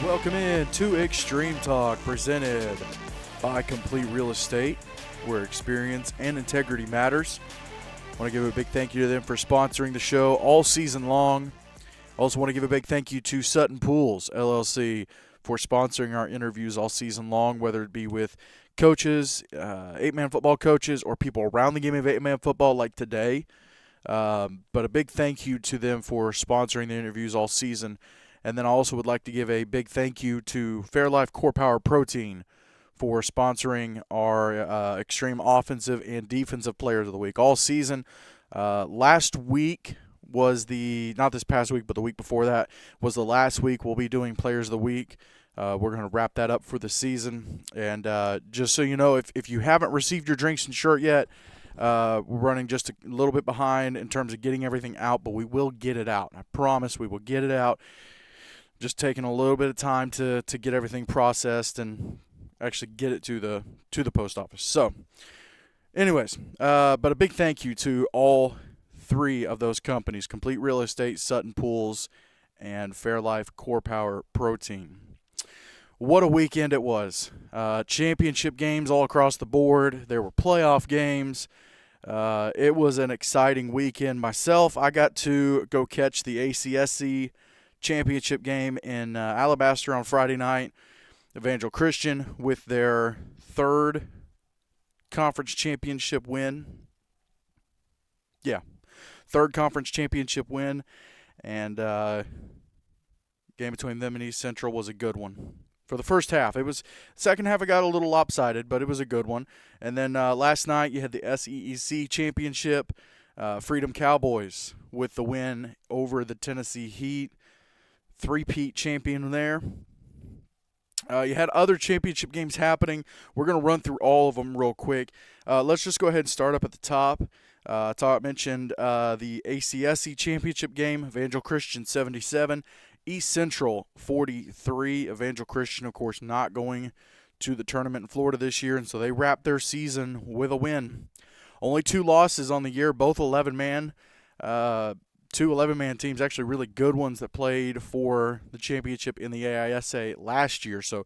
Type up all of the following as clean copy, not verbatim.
Welcome in to Extreme Talk, presented by Complete Real Estate, where experience and integrity matters. I want to give a big thank you to them for sponsoring the show all season long. I also want to give a big thank you to Sutton Pools, LLC, for sponsoring our interviews all season long, whether it be with coaches, eight-man football coaches, or people around the game of eight-man football like today. But a big thank you to them for sponsoring the interviews all season. And then I also would like to give a big thank you to Fairlife Core Power Protein for sponsoring our extreme offensive and defensive players of the week all season. Last week was not this past week, but the week before that was the last week we'll be doing players of the week. We're going to wrap that up for the season. And just so you know, if you haven't received your drinks and shirt yet, we're running just a little bit behind in terms of getting everything out, but we will get it out. I promise we will get it out. Just taking a little bit of time to get everything processed and actually get it to the post office. So, anyways, but a big thank you to all three of those companies: Complete Real Estate, Sutton Pools, and Fairlife Core Power Protein. What a weekend it was. Championship games all across the board. There were playoff games. It was an exciting weekend. Myself, I got to go catch the ACSC championship game in Alabaster on Friday night. Evangel Christian with their third conference championship win. Yeah, third conference championship win. And game between them and East Central was a good one. For the first half. It was second half it got a little lopsided, but it was a good one. And then last night you had the SEEC championship. Freedom Cowboys with the win over the Tennessee Heat. Three-peat champion there. You had other championship games happening. We're going to run through all of them real quick. Let's just go ahead and start up at the top. I mentioned the ACSC championship game. Evangel Christian 77. East Central 43. Evangel Christian, of course, not going to the tournament in Florida this year, and so they wrapped their season with a win. Only 2 losses on the year, both 11-man. Two 11-man teams, actually really good ones that played for the championship in the AISA last year. So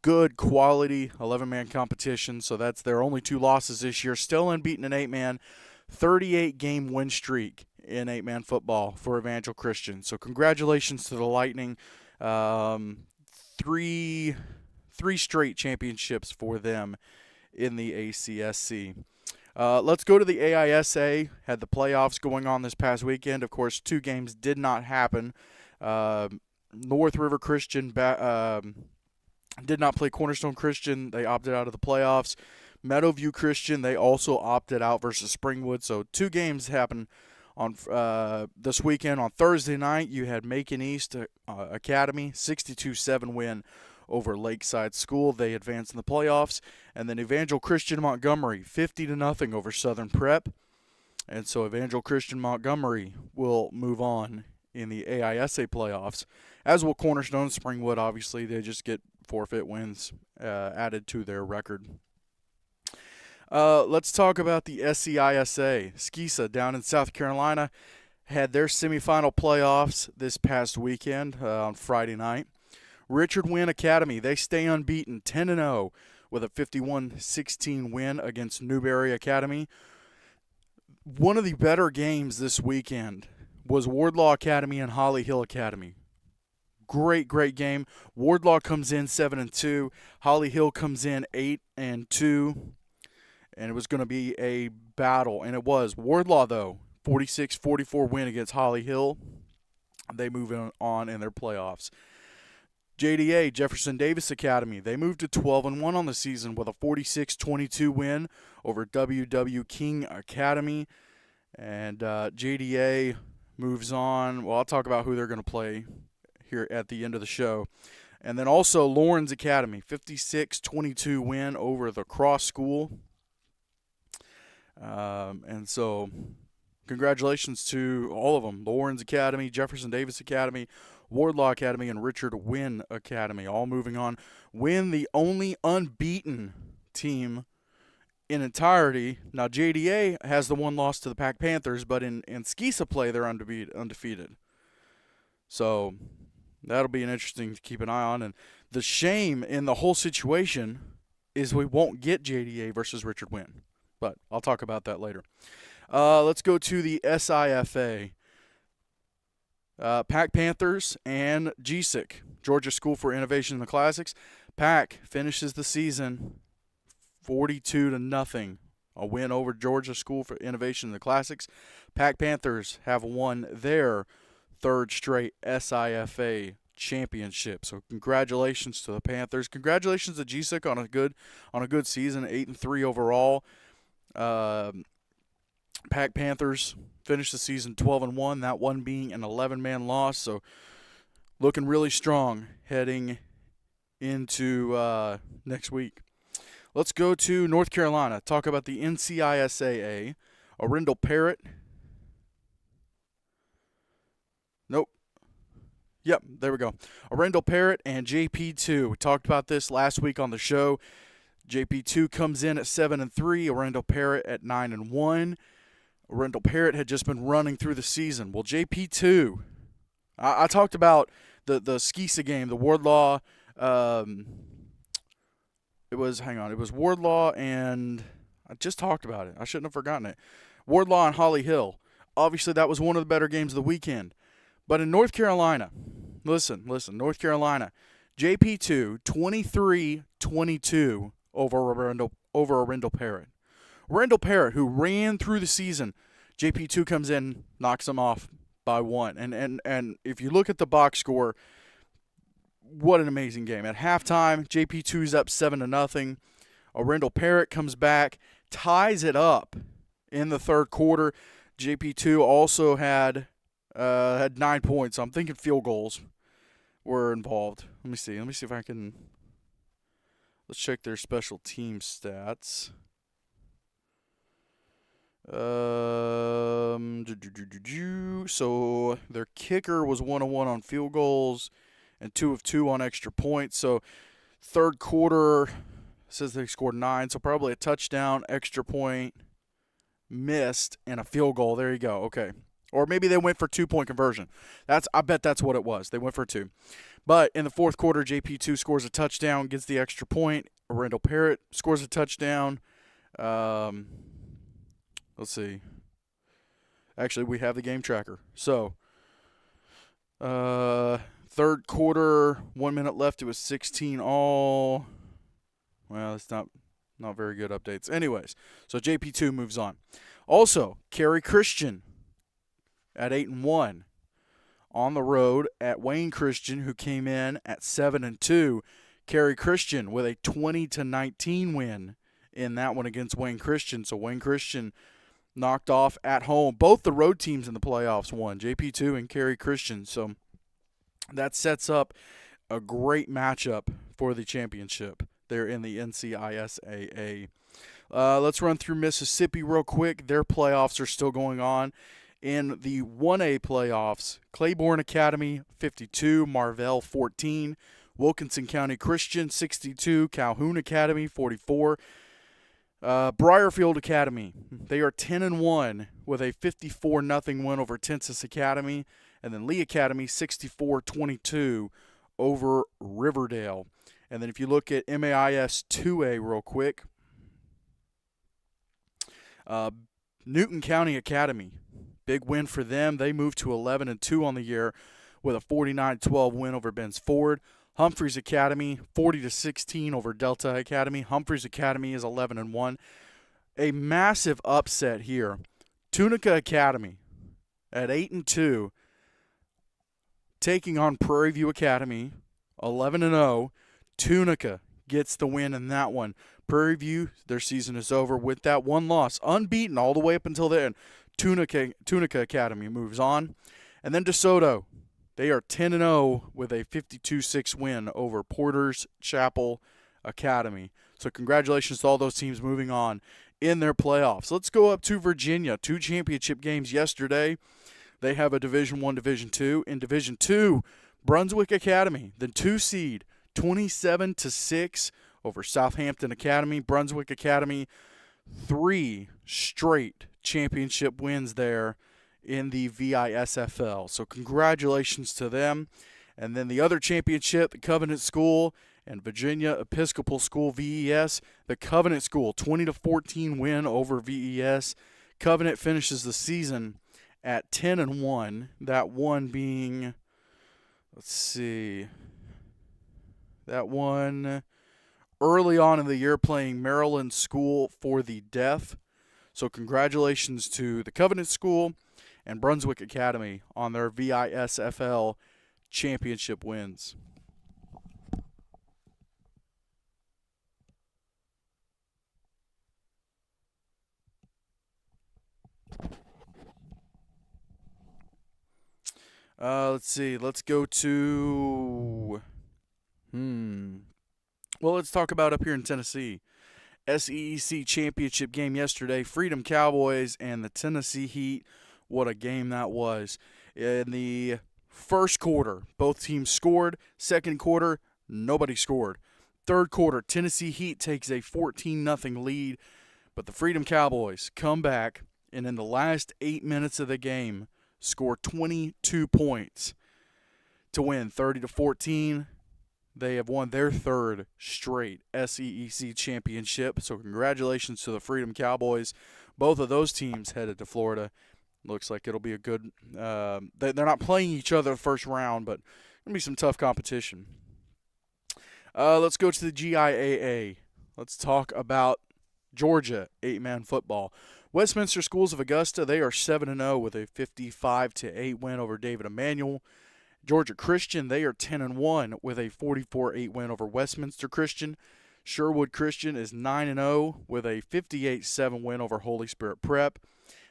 good quality 11-man competition. So that's their only 2 losses this year. Still unbeaten in 8-man. 38-game win streak in 8-man football for Evangel Christian. So congratulations to the Lightning. Three straight championships for them in the ACSC. Let's go to the AISA. Had the playoffs going on this past weekend. Of course, 2 games did not happen. North River Christian did not play Cornerstone Christian. They opted out of the playoffs. Meadowview Christian, they also opted out versus Springwood. So 2 games happened on this weekend. On Thursday night, you had Macon East Academy, 62-7 win over Lakeside School. They advanced in the playoffs. And then Evangel Christian Montgomery, 50-0 over Southern Prep. And so Evangel Christian Montgomery will move on in the AISA playoffs, as will Cornerstone Springwood. Obviously, they just get forfeit wins added to their record. Let's talk about the SCISA. Skeesa down in South Carolina had their semifinal playoffs this past weekend on Friday night. Richard Wynn Academy, they stay unbeaten, 10-0 with a 51-16 win against Newberry Academy. One of the better games this weekend was Wardlaw Academy and Holly Hill Academy. Great game. Wardlaw comes in 7-2. Holly Hill comes in 8-2. And it was going to be a battle, and it was. Wardlaw, though, 46-44 win against Holly Hill. They move on in their playoffs. JDA, Jefferson Davis Academy, they moved to 12-1 on the season with a 46-22 win over WW King Academy. And JDA moves on. Well, I'll talk about who they're going to play here at the end of the show. And then also Lawrence Academy, 56-22 win over the Cross School. And so congratulations to all of them. Lawrence Academy, Jefferson Davis Academy, Wardlaw Academy, and Richard Wynn Academy, all moving on. Wynn, the only unbeaten team in entirety. Now, JDA has the 1 loss to the Pack Panthers, but in Skeesa play, they're undefeated. So, That'll be an interesting to keep an eye on. And the shame in the whole situation is we won't get JDA versus Richard Wynn. But I'll talk about that later. Let's go to the SIFA. Pac Panthers and GSIC, Georgia School for Innovation in the Classics. Pac finishes the season 42-0. A win over Georgia School for Innovation in the Classics. Pac Panthers have won their third straight SIFA championship. So congratulations to the Panthers. Congratulations to GSIC on a good season, 8-3 overall. Pac Panthers finished the season 12-1. That one being an 11-man loss. So looking really strong heading into next week. Let's go to North Carolina. Talk about the NCISAA. Arendell Parrott. Nope. Yep, there we go. Arendell Parrott and JP2. We talked about this last week on the show. JP2 comes in at 7-3. Arendell Parrott at 9-1. Arendell Parrott had just been running through the season. Well, JP2, I talked about the Skeesa game, the Wardlaw. It was Wardlaw and I just talked about it. I shouldn't have forgotten it. Wardlaw and Holly Hill. Obviously, that was one of the better games of the weekend. But in North Carolina, listen, North Carolina, JP2, 23-22 over Arendell Parrott. Arendell Parrott, who ran through the season, JP2 comes in, knocks him off by one. And if you look at the box score, what an amazing game. At halftime, JP2's up 7-0. Arendell Parrott comes back, ties it up in the third quarter. JP2 also had 9 points. I'm thinking field goals were involved. Let me see if I can. Let's check their special team stats. So their kicker was 1-1 on field goals and 2 of 2 on extra points. So third quarter says they scored 9, so probably a touchdown, extra point, missed, and a field goal. There you go. Okay. Or maybe they went for 2-point conversion. I bet that's what it was. They went for 2. But in the fourth quarter, JP2 scores a touchdown, gets the extra point. Arendell Parrott scores a touchdown. Let's see. Actually, we have the game tracker. So, third quarter, 1 minute left. It was 16 all. Well, it's not very good updates. Anyways, so JP2 moves on. Also, Cary Christian at 8-1 on the road at Wayne Christian, who came in at 7-2. Cary Christian with a 20-19 win in that one against Wayne Christian. So Wayne Christian knocked off at home. Both the road teams in the playoffs won, JP2 and Cary Christian. So that sets up a great matchup for the championship there in the NCISAA. Let's run through Mississippi real quick. Their playoffs are still going on. In the 1A playoffs, Claiborne Academy 52, Marvell 14, Wilkinson County Christian 62, Calhoun Academy 44, Briarfield Academy, they are 10-1 with a 54-0 win over Tensas Academy, and then Lee Academy 64-22 over Riverdale. And then if you look at MAIS 2A real quick, Newton County Academy, big win for them. They moved to 11-2 on the year with a 49-12 win over Ben's Ford. Humphreys Academy, 40-16 over Delta Academy. Humphreys Academy is 11-1. A massive upset here. Tunica Academy at 8-2, taking on Prairie View Academy, 11-0. Tunica gets the win in that one. Prairie View, their season is over with that one loss, unbeaten all the way up until the end. Tunica Academy moves on. And then DeSoto, they are 10-0 with a 52-6 win over Porter's Chapel Academy. So congratulations to all those teams moving on in their playoffs. Let's go up to Virginia. 2 championship games yesterday. They have a Division I, Division II. In Division II, Brunswick Academy, the 2 seed, 27-6 over Southampton Academy. Brunswick Academy, 3 straight championship wins there in the VISFL. So congratulations to them. And then the other championship, the Covenant School and Virginia Episcopal School VES. The Covenant School 20-14 win over VES. Covenant finishes the season at 10-1. That one being, let's see, that one early on in the year playing Maryland School for the Deaf. So congratulations to the Covenant School and Brunswick Academy on their VISFL championship wins. Let's see. Let's go to. Well, let's talk about up here in Tennessee. SEEC championship game yesterday. Freedom Cowboys and the Tennessee Heat. What a game that was. In the first quarter, both teams scored. Second quarter, nobody scored. Third quarter, Tennessee Heat takes a 14-0 lead. But the Freedom Cowboys come back, and in the last 8 minutes of the game, score 22 points to win 30-14. They have won their third straight SEEC championship. So congratulations to the Freedom Cowboys. Both of those teams headed to Florida. Looks like it'll be a good they're not playing each other the first round, but going to be some tough competition. Let's go to the GIAA. Let's talk about Georgia 8-man football. Westminster Schools of Augusta, they are 7-0 with a 55-8 win over David Emanuel. Georgia Christian, they are 10-1 with a 44-8 win over Westminster Christian. Sherwood Christian is 9-0 with a 58-7 win over Holy Spirit Prep.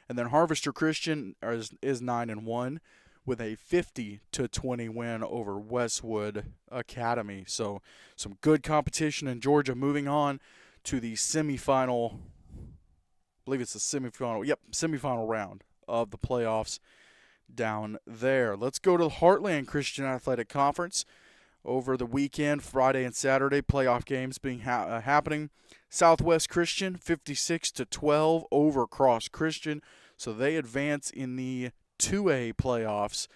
And then Harvester Christian is 9-1 with a 50-20 win over Westwood Academy. So some good competition in Georgia. Moving on to the semifinal, I believe it's the semifinal round of the playoffs down there. Let's go to the Heartland Christian Athletic Conference. Over the weekend, Friday and Saturday, playoff games being happening. Southwest Christian 56-12 over Cross Christian, so they advance in the 2A playoffs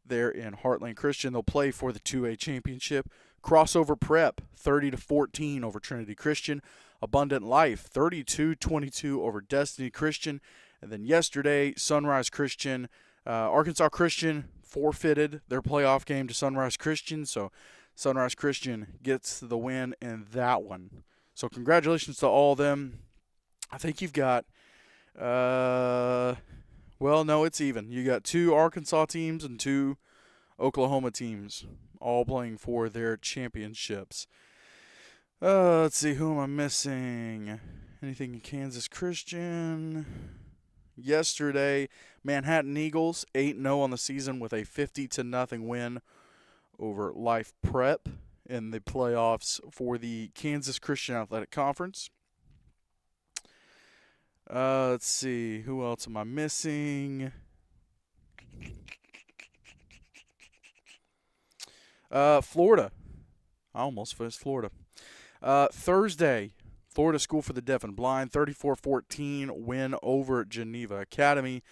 there in Heartland Christian. They'll play for the 2A championship. Crossover Prep 30-14 over Trinity Christian. Abundant Life 32-22 over Destiny Christian. And then yesterday, Sunrise Christian, Arkansas Christian forfeited their playoff game to Sunrise Christian, so Sunrise Christian gets the win in that one. So congratulations to all of them. I think you've got, well, no, it's even. You got 2 Arkansas teams and 2 Oklahoma teams all playing for their championships. Let's see, who am I missing? Anything in Kansas Christian? Yesterday, Manhattan Eagles 8-0 on the season with a 50-0 win over Life Prep in the playoffs for the Kansas Christian Athletic Conference. Let's see, who else am I missing? Florida. I almost finished Florida. Thursday, Florida School for the Deaf and Blind, 34-14 win over Geneva Academy.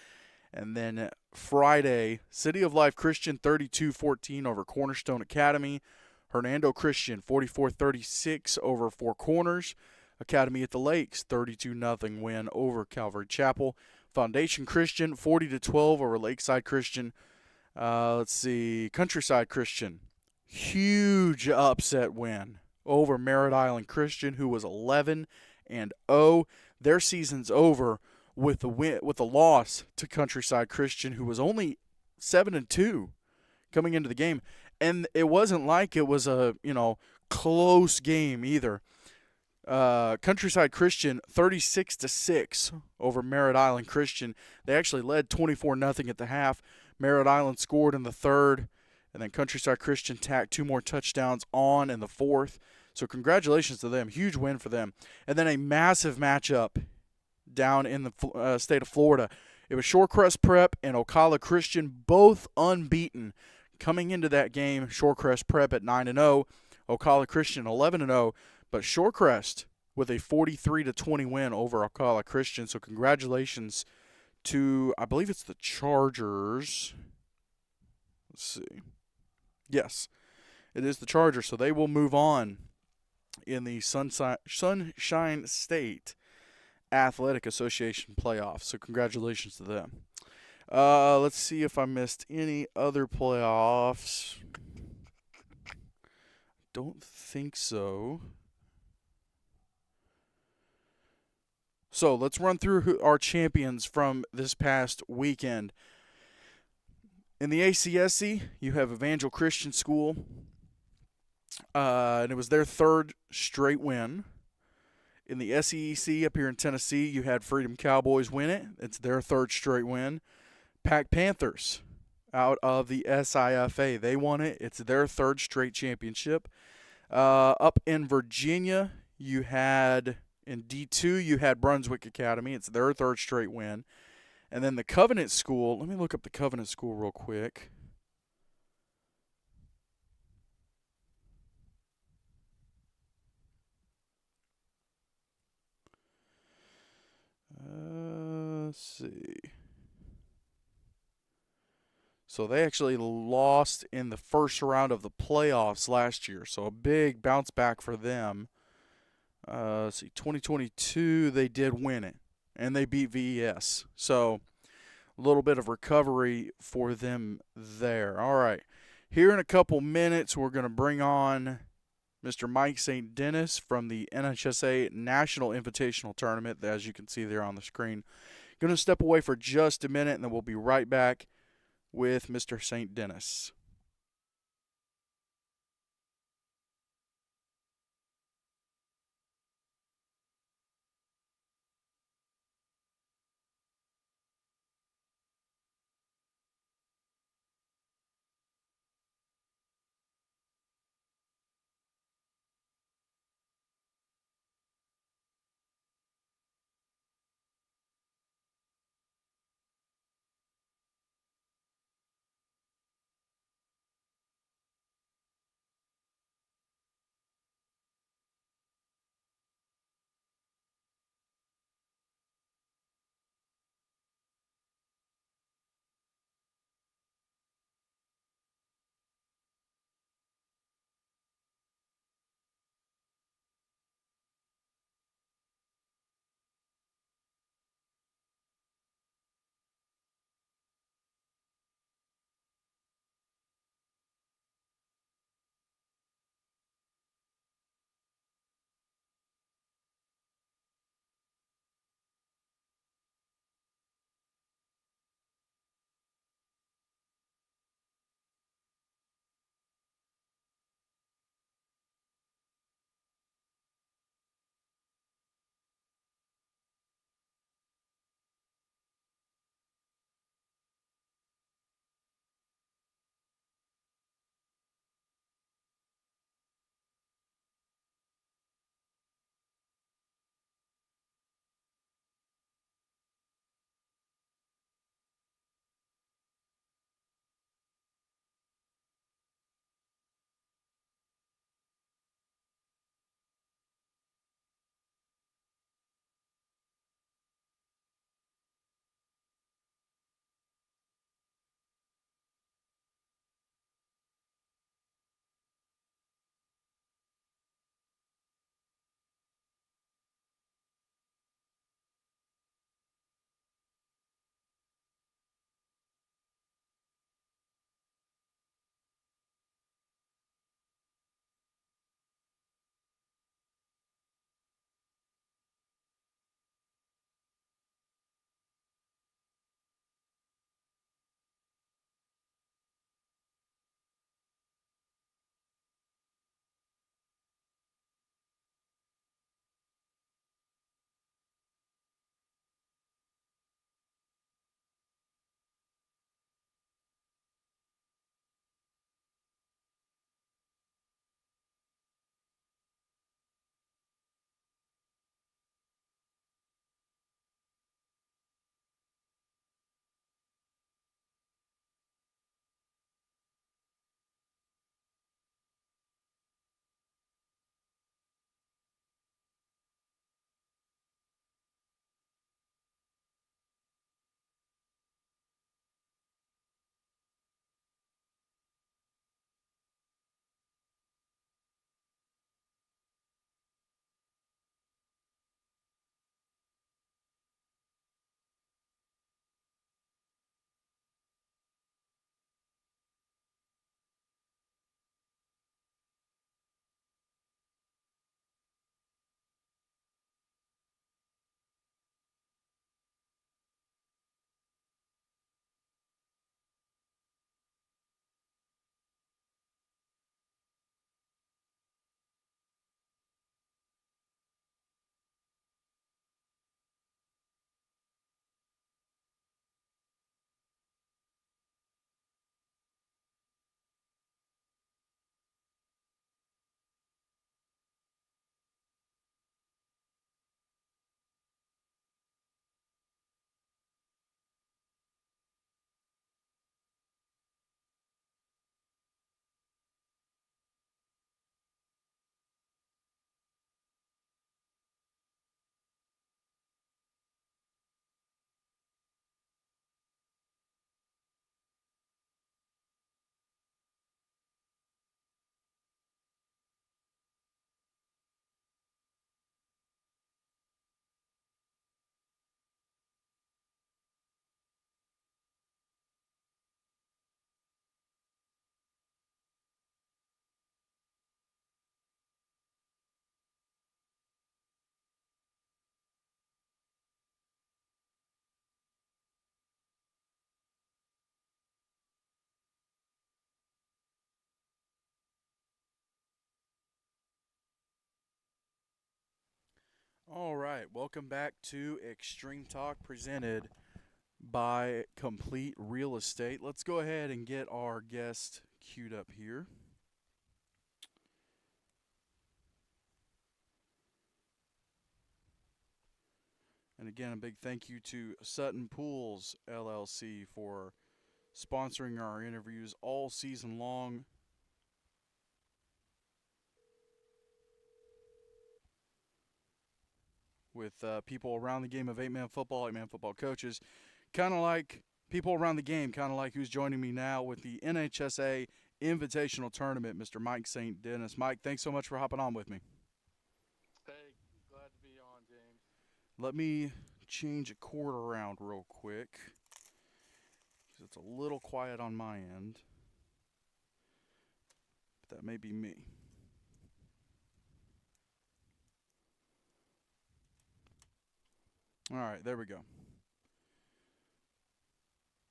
And then Friday, City of Life Christian, 32-14 over Cornerstone Academy. Hernando Christian, 44-36 over Four Corners. Academy at the Lakes, 32-0 win over Calvary Chapel. Foundation Christian, 40-12 over Lakeside Christian. Let's see, Countryside Christian, huge upset win over Merritt Island Christian, who was 11-0. Their season's over with the loss to Countryside Christian, who was only 7-2 coming into the game. And it wasn't like it was a, close game either. Countryside Christian 36-6 over Merritt Island Christian. They actually led 24-0 at the half. Merritt Island scored in the third, and then Countryside Christian tacked 2 more touchdowns on in the fourth. So congratulations to them. Huge win for them. And then a massive matchup down in the state of Florida. It was Shorecrest Prep and Ocala Christian, both unbeaten. Coming into that game, Shorecrest Prep at 9-0, Ocala Christian 11-0, but Shorecrest with a 43-20 win over Ocala Christian. So congratulations to, I believe it's the Chargers. Let's see. Yes, it is the Chargers, so they will move on in the Sunshine State Athletic Association playoffs. So congratulations to them. Let's see if I missed any other playoffs. Don't think so. So let's run through our champions from this past weekend. In the ACSC, you have Evangel Christian School, and it was their third straight win. In the SEC up here in Tennessee, you had Freedom Cowboys win it. It's their third straight win. Pack Panthers out of the SIFA, they won it. It's their third straight championship. Up in Virginia, you had in D2, you had Brunswick Academy. It's their third straight win. And then the Covenant School, let me look up the Covenant School real quick. Let's see. So they actually lost in the first round of the playoffs last year. So a big bounce back for them. Let's see, 2022, they did win it. And they beat VES. So a little bit of recovery for them there. All right. Here in a couple minutes, we're going to bring on Mr. Mike St. Dennis from the NHSA National Invitational Tournament, as you can see there on the screen. Going to step away for just a minute, and then we'll be right back with Mr. St. Dennis. All right, welcome back to Extreme Talk presented by Complete Real Estate. Let's go ahead and get our guest queued up here. And again, a big thank you to Sutton Pools LLC for sponsoring our interviews all season long. With people around the game of eight-man football coaches, kind of like people around the game, kind of like who's joining me now with the NHSA Invitational Tournament, Mr. Mike St. Dennis. Mike, thanks so much for hopping on with me. Hey, glad to be on, James. Let me change a cord around real quick because it's a little quiet on my end. But that may be me. All right, there we go.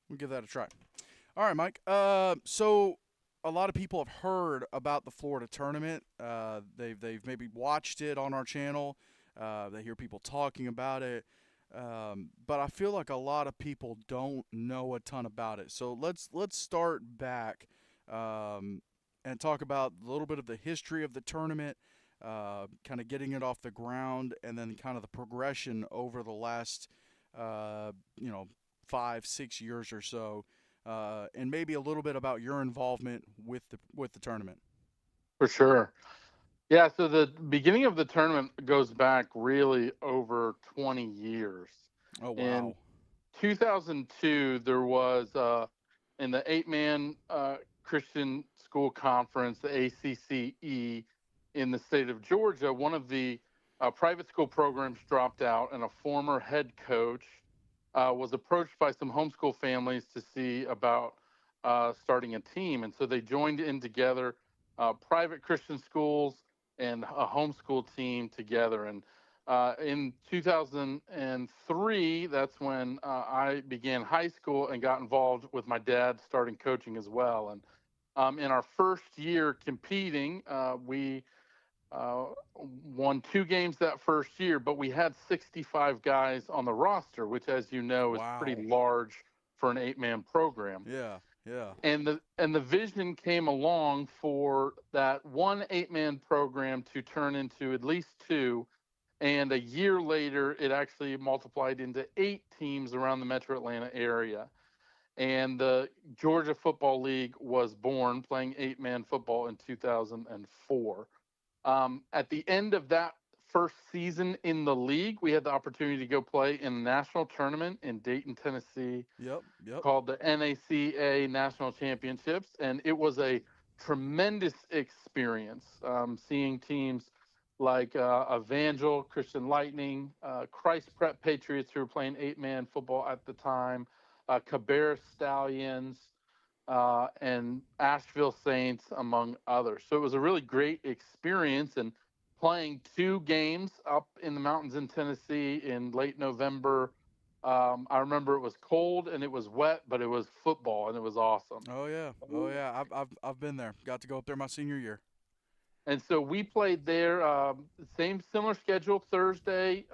We'll give that a try. All right, Mike. So a lot of people have heard about the Florida tournament. They've maybe watched it on our channel. They hear people talking about it. But I feel like a lot of people don't know a ton about it. So let's start back and talk about a little bit of the history of the tournament, kind of getting it off the ground, and then kind of the progression over the last, uh, you know, 5-6 years or so, and maybe a little bit about your involvement with the tournament. For sure. Yeah, so the beginning of the tournament goes back really over 20 years. Oh In wow. 2002, there was in the eight-man Christian School Conference, the ACCE, in the state of Georgia, one of the private school programs dropped out, and a former head coach was approached by some homeschool families to see about starting a team. And so they joined in together, private Christian schools and a homeschool team together. And in 2003, that's when I began high school and got involved with my dad starting coaching as well. And in our first year competing, we uh, won 2 games that first year, but we had 65 guys on the roster, which, as you know, is pretty Wow. large for an eight-man program. Yeah. Yeah. And the vision came along for that one eight-man program to turn into at least two. And a year later, it actually multiplied into 8 teams around the Metro Atlanta area. And the Georgia Football League was born, playing eight-man football in 2004. At the end of that first season in the league, we had the opportunity to go play in a national tournament in Dayton, Tennessee, Yep. Yep. called the NACA National Championships. And it was a tremendous experience, seeing teams like Evangel, Christian Lightning, Christ Prep Patriots, who were playing eight-man football at the time, Cabarrus Stallions, and Asheville Saints, among others. So it was a really great experience. And playing 2 games up in the mountains in Tennessee in late November, I remember it was cold and it was wet, but it was football and it was awesome. Oh yeah. Oh yeah. I've been there. Got to go up there my senior year. And so we played there, same similar schedule. Thursday,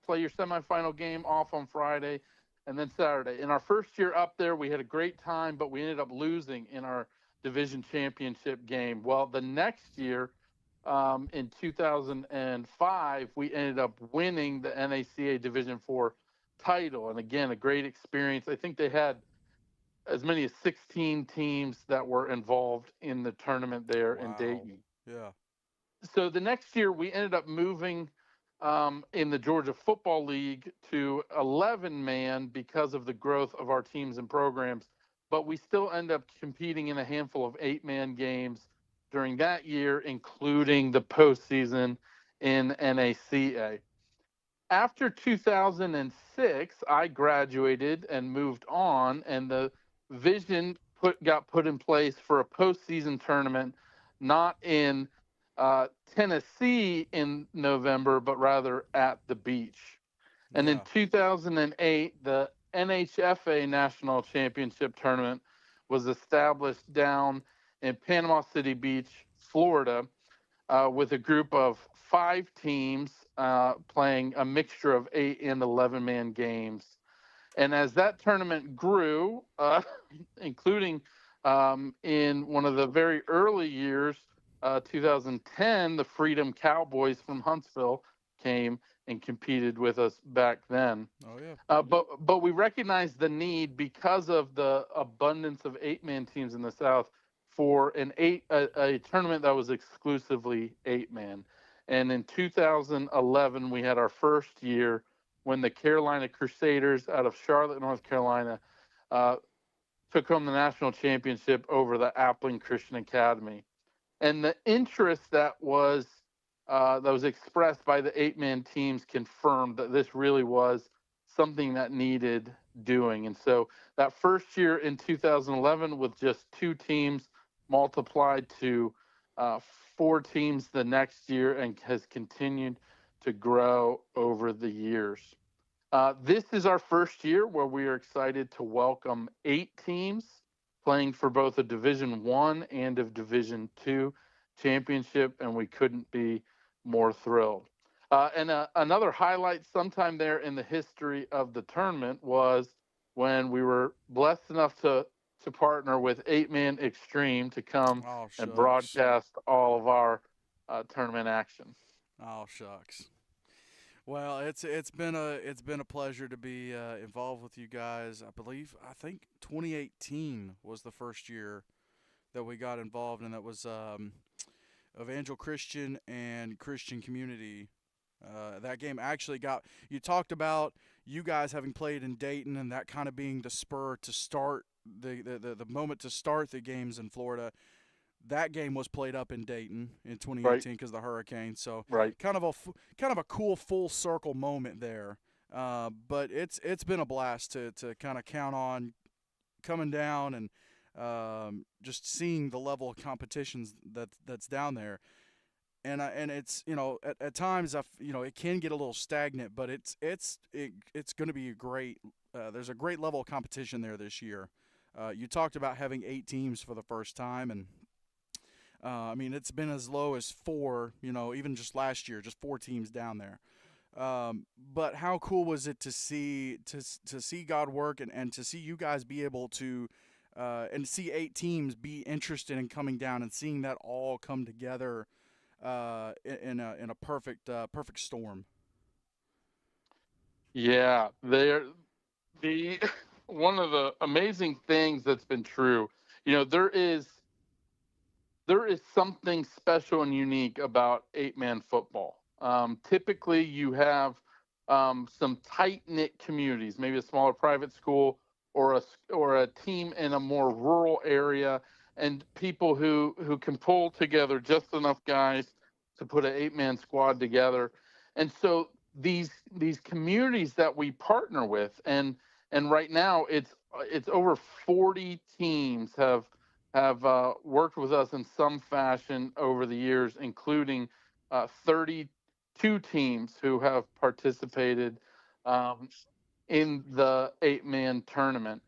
play your semifinal game, off on Friday, and then Saturday. In our first year up there, we had a great time, but we ended up losing in our division championship game. Well, the next year, in 2005, we ended up winning the NACA Division Four title, and again, a great experience. I think they had as many as 16 teams that were involved in the tournament there in Wow. Dayton. Yeah. So the next year, we ended up moving in the Georgia Football League to 11-man because of the growth of our teams and programs. But we still end up competing in a handful of eight-man games during that year, including the postseason in NACA. After 2006, I graduated and moved on, and the vision got put in place for a postseason tournament, not in Tennessee in November, but rather at the beach. And in Yeah. 2008, the NHFA National Championship Tournament was established down in Panama City Beach, Florida, with a group of 5 teams playing a mixture of 8 and 11 man games. And as that tournament grew, including in one of the very early years, 2010, the Freedom Cowboys from Huntsville came and competed with us back then. Oh yeah. But we recognized the need because of the abundance of 8 man teams in the South for a tournament that was exclusively 8 man. And in 2011, we had our first year when the Carolina Crusaders out of Charlotte, North Carolina, uh, took home the national championship over the Appling Christian Academy. And the interest that was expressed by the 8 man teams confirmed that this really was something that needed doing. And so that first year in 2011, with just 2 teams, multiplied to 4 teams the next year, and has continued to grow over the years. This is our first year where we are excited to welcome 8 teams playing for both a Division One and a Division Two championship, and we couldn't be more thrilled. And another highlight, sometime there in the history of the tournament, was when we were blessed enough to partner with 8 Man Extreme to come Oh and shucks. broadcast all of our tournament action. Oh shucks. Well, it's been a pleasure to be involved with you guys. I think 2018 was the first year that we got involved, and that was Evangel Christian and Christian Community. That game actually got, you talked about you guys having played in Dayton and that kind of being the spur to start the moment to start the games in Florida. That game was played up in Dayton in Right, 2018 because of the hurricane. So right. kind of a cool full circle moment there. But it's been a blast to kind of count on coming down and just seeing the level of competitions that's down there. And it's, at times it can get a little stagnant, but it's going to be a great. There's a great level of competition there this year. You talked about having 8 teams for the first time, and I mean, it's been as low as 4, even just last year, just 4 teams down there. But how cool was it to see God work, and to see you guys be able to and see 8 teams be interested in coming down, and seeing that all come together in a perfect storm. Yeah, they're the one of the amazing things that's been true. You know, there is something special and unique about 8 man football. Typically, you have some tight knit communities, maybe a smaller private school or a team in a more rural area, and people who can pull together just enough guys to put an 8 man squad together. And so these communities that we partner with, and right now it's over 40 teams have worked with us in some fashion over the years, including 32 teams who have participated um, in the 8 man tournament.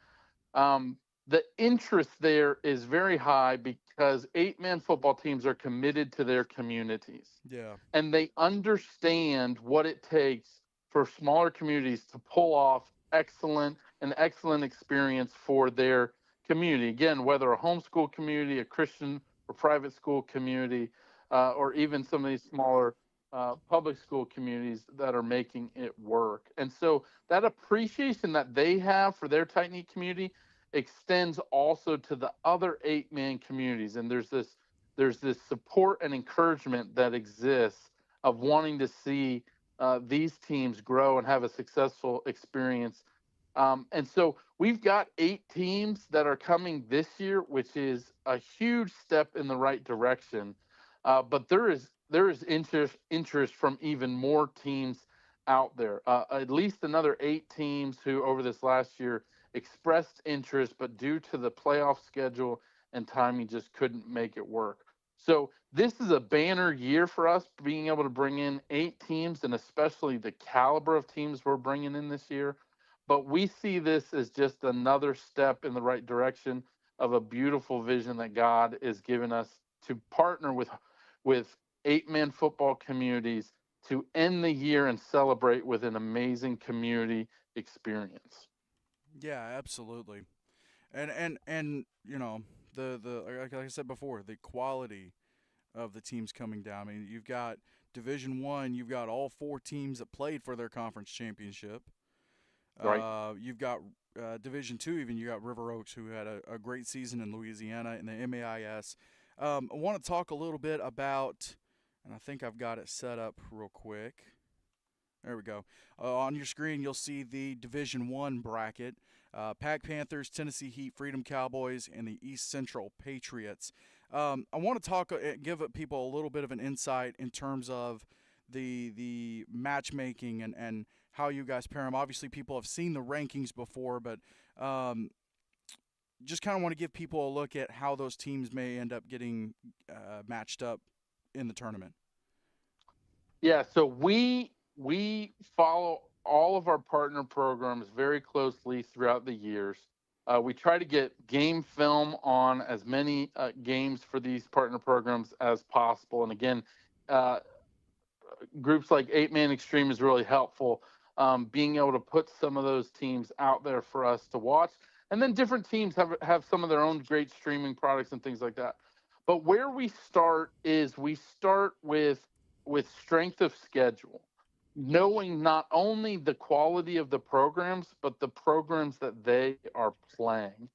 The interest there is very high because 8 man football teams are committed to their communities, Yeah. and they understand what it takes for smaller communities to pull off an excellent experience for their community. Again, whether a homeschool community, a Christian or private school community, or even some of these smaller public school communities that are making it work. And so that appreciation that they have for their tight knit community extends also to the other 8 man communities. And there's this support and encouragement that exists of wanting to see these teams grow and have a successful experience. And so we've got 8 teams that are coming this year, which is a huge step in the right direction. But there is interest from even more teams out there. At least another 8 teams who over this last year expressed interest, but due to the playoff schedule and timing, just couldn't make it work. So this is a banner year for us, being able to bring in 8 teams, and especially the caliber of teams we're bringing in this year. But we see this as just another step in the right direction of a beautiful vision that God is giving us to partner with 8-man football communities to end the year and celebrate with an amazing community experience. Yeah, absolutely. And the like I said before, the quality of the teams coming down. I mean, you've got Division One, you've got all four teams that played for their conference championship. Right. You've got Division Two, even you got River Oaks, who had a great season in Louisiana in the MAIS. I want to talk a little bit about, and I think I've got it set up real quick. There we go. On your screen, you'll see the Division One bracket: Pack Panthers, Tennessee Heat, Freedom Cowboys, and the East Central Patriots. I want to talk, give people a little bit of an insight in terms of the matchmaking and how you guys pair them. Obviously, people have seen the rankings before, but um, just kind of want to give people a look at how those teams may end up getting matched up in the tournament. Yeah, so we follow all of our partner programs very closely throughout the years. We try to get game film on as many games for these partner programs as possible. And again, uh, groups like 8-Man Extreme is really helpful. Being able to put some of those teams out there for us to watch, and then different teams have some of their own great streaming products and things like that. But where we start is we start with strength of schedule, knowing not only the quality of the programs but the programs that they are playing.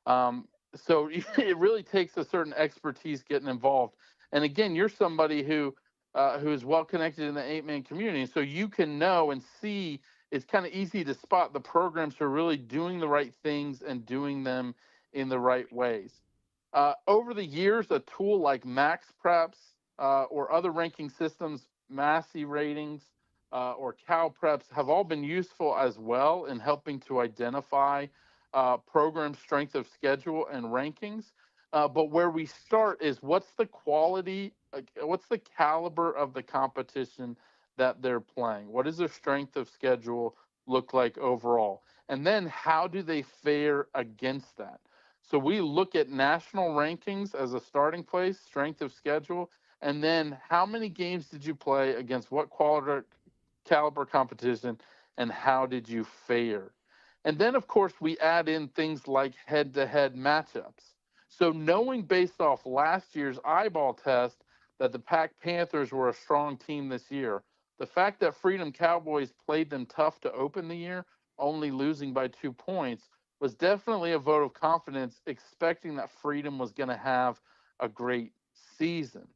So it really takes a certain expertise getting involved. And again, you're somebody who is well connected in the 8-man community, so you can know and see. It's kind of easy to spot the programs who are really doing the right things and doing them in the right ways. Over the years, a tool like MaxPreps or other ranking systems, Massey ratings or CalPreps have all been useful as well in helping to identify program strength of schedule and rankings. But where we start is what's the quality, what's the caliber of the competition that they're playing? What does their strength of schedule look like overall? And then how do they fare against that? So we look at national rankings as a starting place, strength of schedule, and then how many games did you play against what quality caliber competition, and how did you fare? And then, of course, we add in things like head to head matchups. So, knowing based off last year's eyeball test that the Pack Panthers were a strong team this year, the fact that Freedom Cowboys played them tough to open the year, only losing by 2 points, was definitely a vote of confidence, expecting that Freedom was going to have a great season.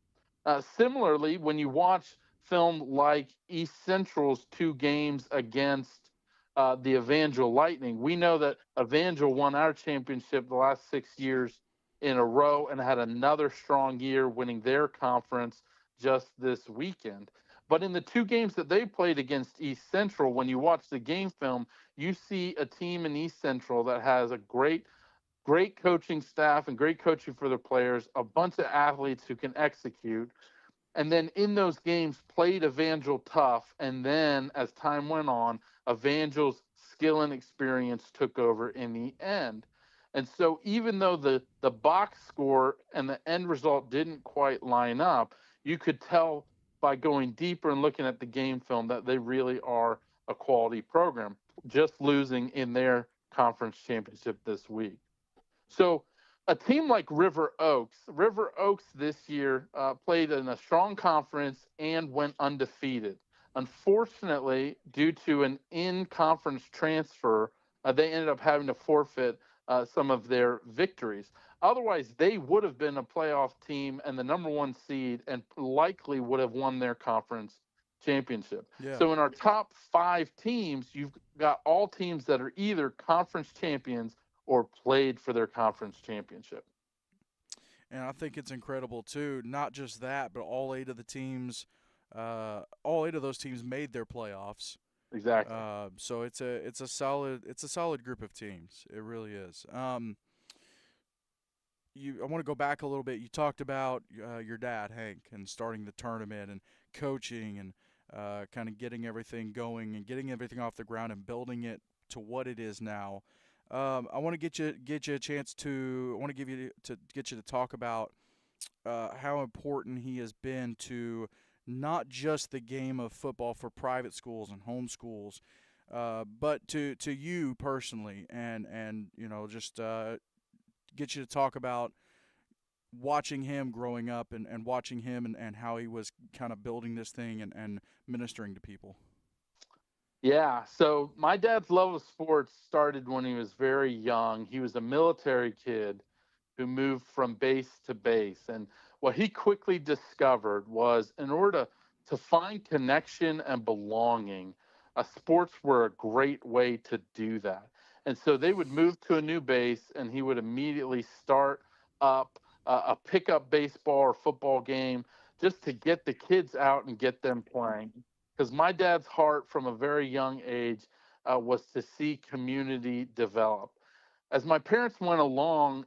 Similarly, when you watch film like East Central's 2 games against the Evangel Lightning, we know that Evangel won our championship the last 6 years in a row and had another strong year winning their conference just this weekend. But in the 2 games that they played against East Central, when you watch the game film, you see a team in East Central that has a great coaching staff and great coaching for their players, a bunch of athletes who can execute, and then in those games played Evangel tough. And then as time went on, Evangel's skill and experience took over in the end. And so even though the box score and the end result didn't quite line up, you could tell by going deeper and looking at the game film that they really are a quality program, just losing in their conference championship this week. So a team like River Oaks this year played in a strong conference and went undefeated. Unfortunately, due to an in-conference transfer, they ended up having to forfeit some of their victories. Otherwise, they would have been a playoff team and the number 1 seed, and likely would have won their conference championship. Yeah. So in our top 5 teams, you've got all teams that are either conference champions or played for their conference championship. And I think it's incredible too. Not just that, but all 8 of those teams made their playoffs. Exactly. So it's a solid group of teams. It really is. I want to go back a little bit. You talked about your dad Hank and starting the tournament and coaching and kind of getting everything going and getting everything off the ground and building it to what it is now. I want to get you a chance to. I want to give you to get you to talk about how important he has been to not just the game of football for private schools and home schools, but to you personally, and just get you to talk about watching him growing up and watching him and how he was kind of building this thing and ministering to people. Yeah. So my dad's love of sports started when he was very young. He was a military kid who moved from base to base. And what he quickly discovered was in order to find connection and belonging, sports were a great way to do that. And so they would move to a new base, and he would immediately start up a pickup baseball or football game just to get the kids out and get them playing. Because my dad's heart from a very young age was to see community develop. As my parents went along,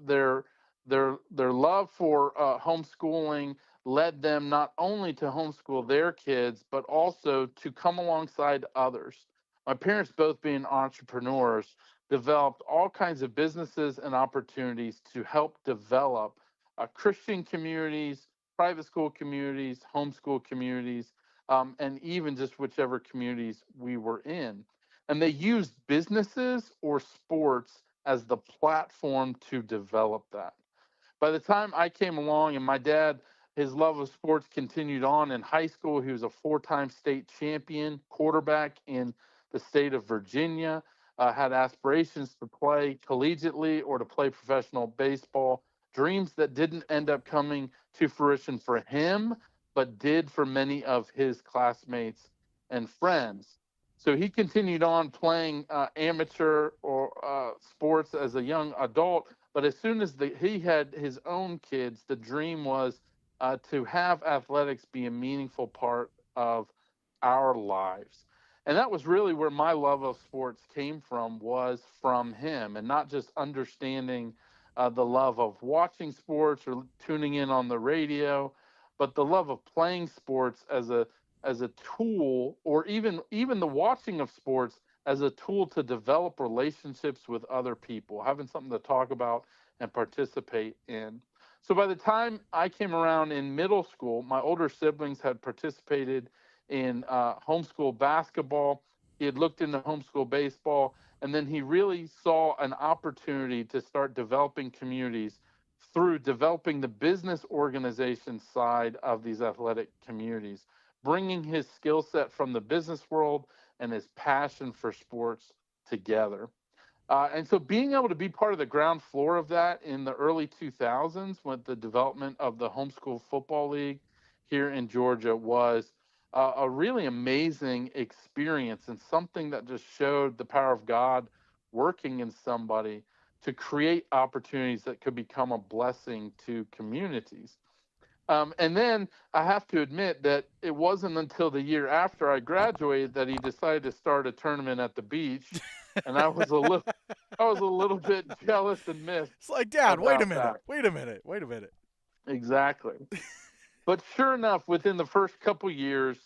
their their love for homeschooling led them not only to homeschool their kids, but also to come alongside others. My parents, both being entrepreneurs, developed all kinds of businesses and opportunities to help develop Christian communities, private school communities, homeschool communities, and even just whichever communities we were in. And they used businesses or sports as the platform to develop that. By the time I came along, and my dad, his love of sports continued on in high school. He was a 4-time state champion quarterback in the state of Virginia, had aspirations to play collegiately or to play professional baseball, dreams that didn't end up coming to fruition for him, but did for many of his classmates and friends. So he continued on playing amateur or sports as a young adult, but as soon as he had his own kids, the dream was to have athletics be a meaningful part of our lives. And that was really where my love of sports came from, was from him, and not just understanding the love of watching sports or tuning in on the radio, but the love of playing sports as a tool, or even the watching of sports as a tool to develop relationships with other people, having something to talk about and participate in. So by the time I came around in middle school, my older siblings had participated in homeschool basketball. He had looked into homeschool baseball, and then he really saw an opportunity to start developing communities through developing the business organization side of these athletic communities, bringing his skill set from the business world and his passion for sports together. And so being able to be part of the ground floor of that in the early 2000s with the development of the Homeschool Football League here in Georgia was a really amazing experience, and something that just showed the power of God working in somebody to create opportunities that could become a blessing to communities. And then I have to admit that it wasn't until the year after I graduated that he decided to start a tournament at the beach, and I was a little bit jealous and miffed It's like, Dad, wait a about minute, that. wait a minute, wait a minute. Exactly. But sure enough, within the first couple years,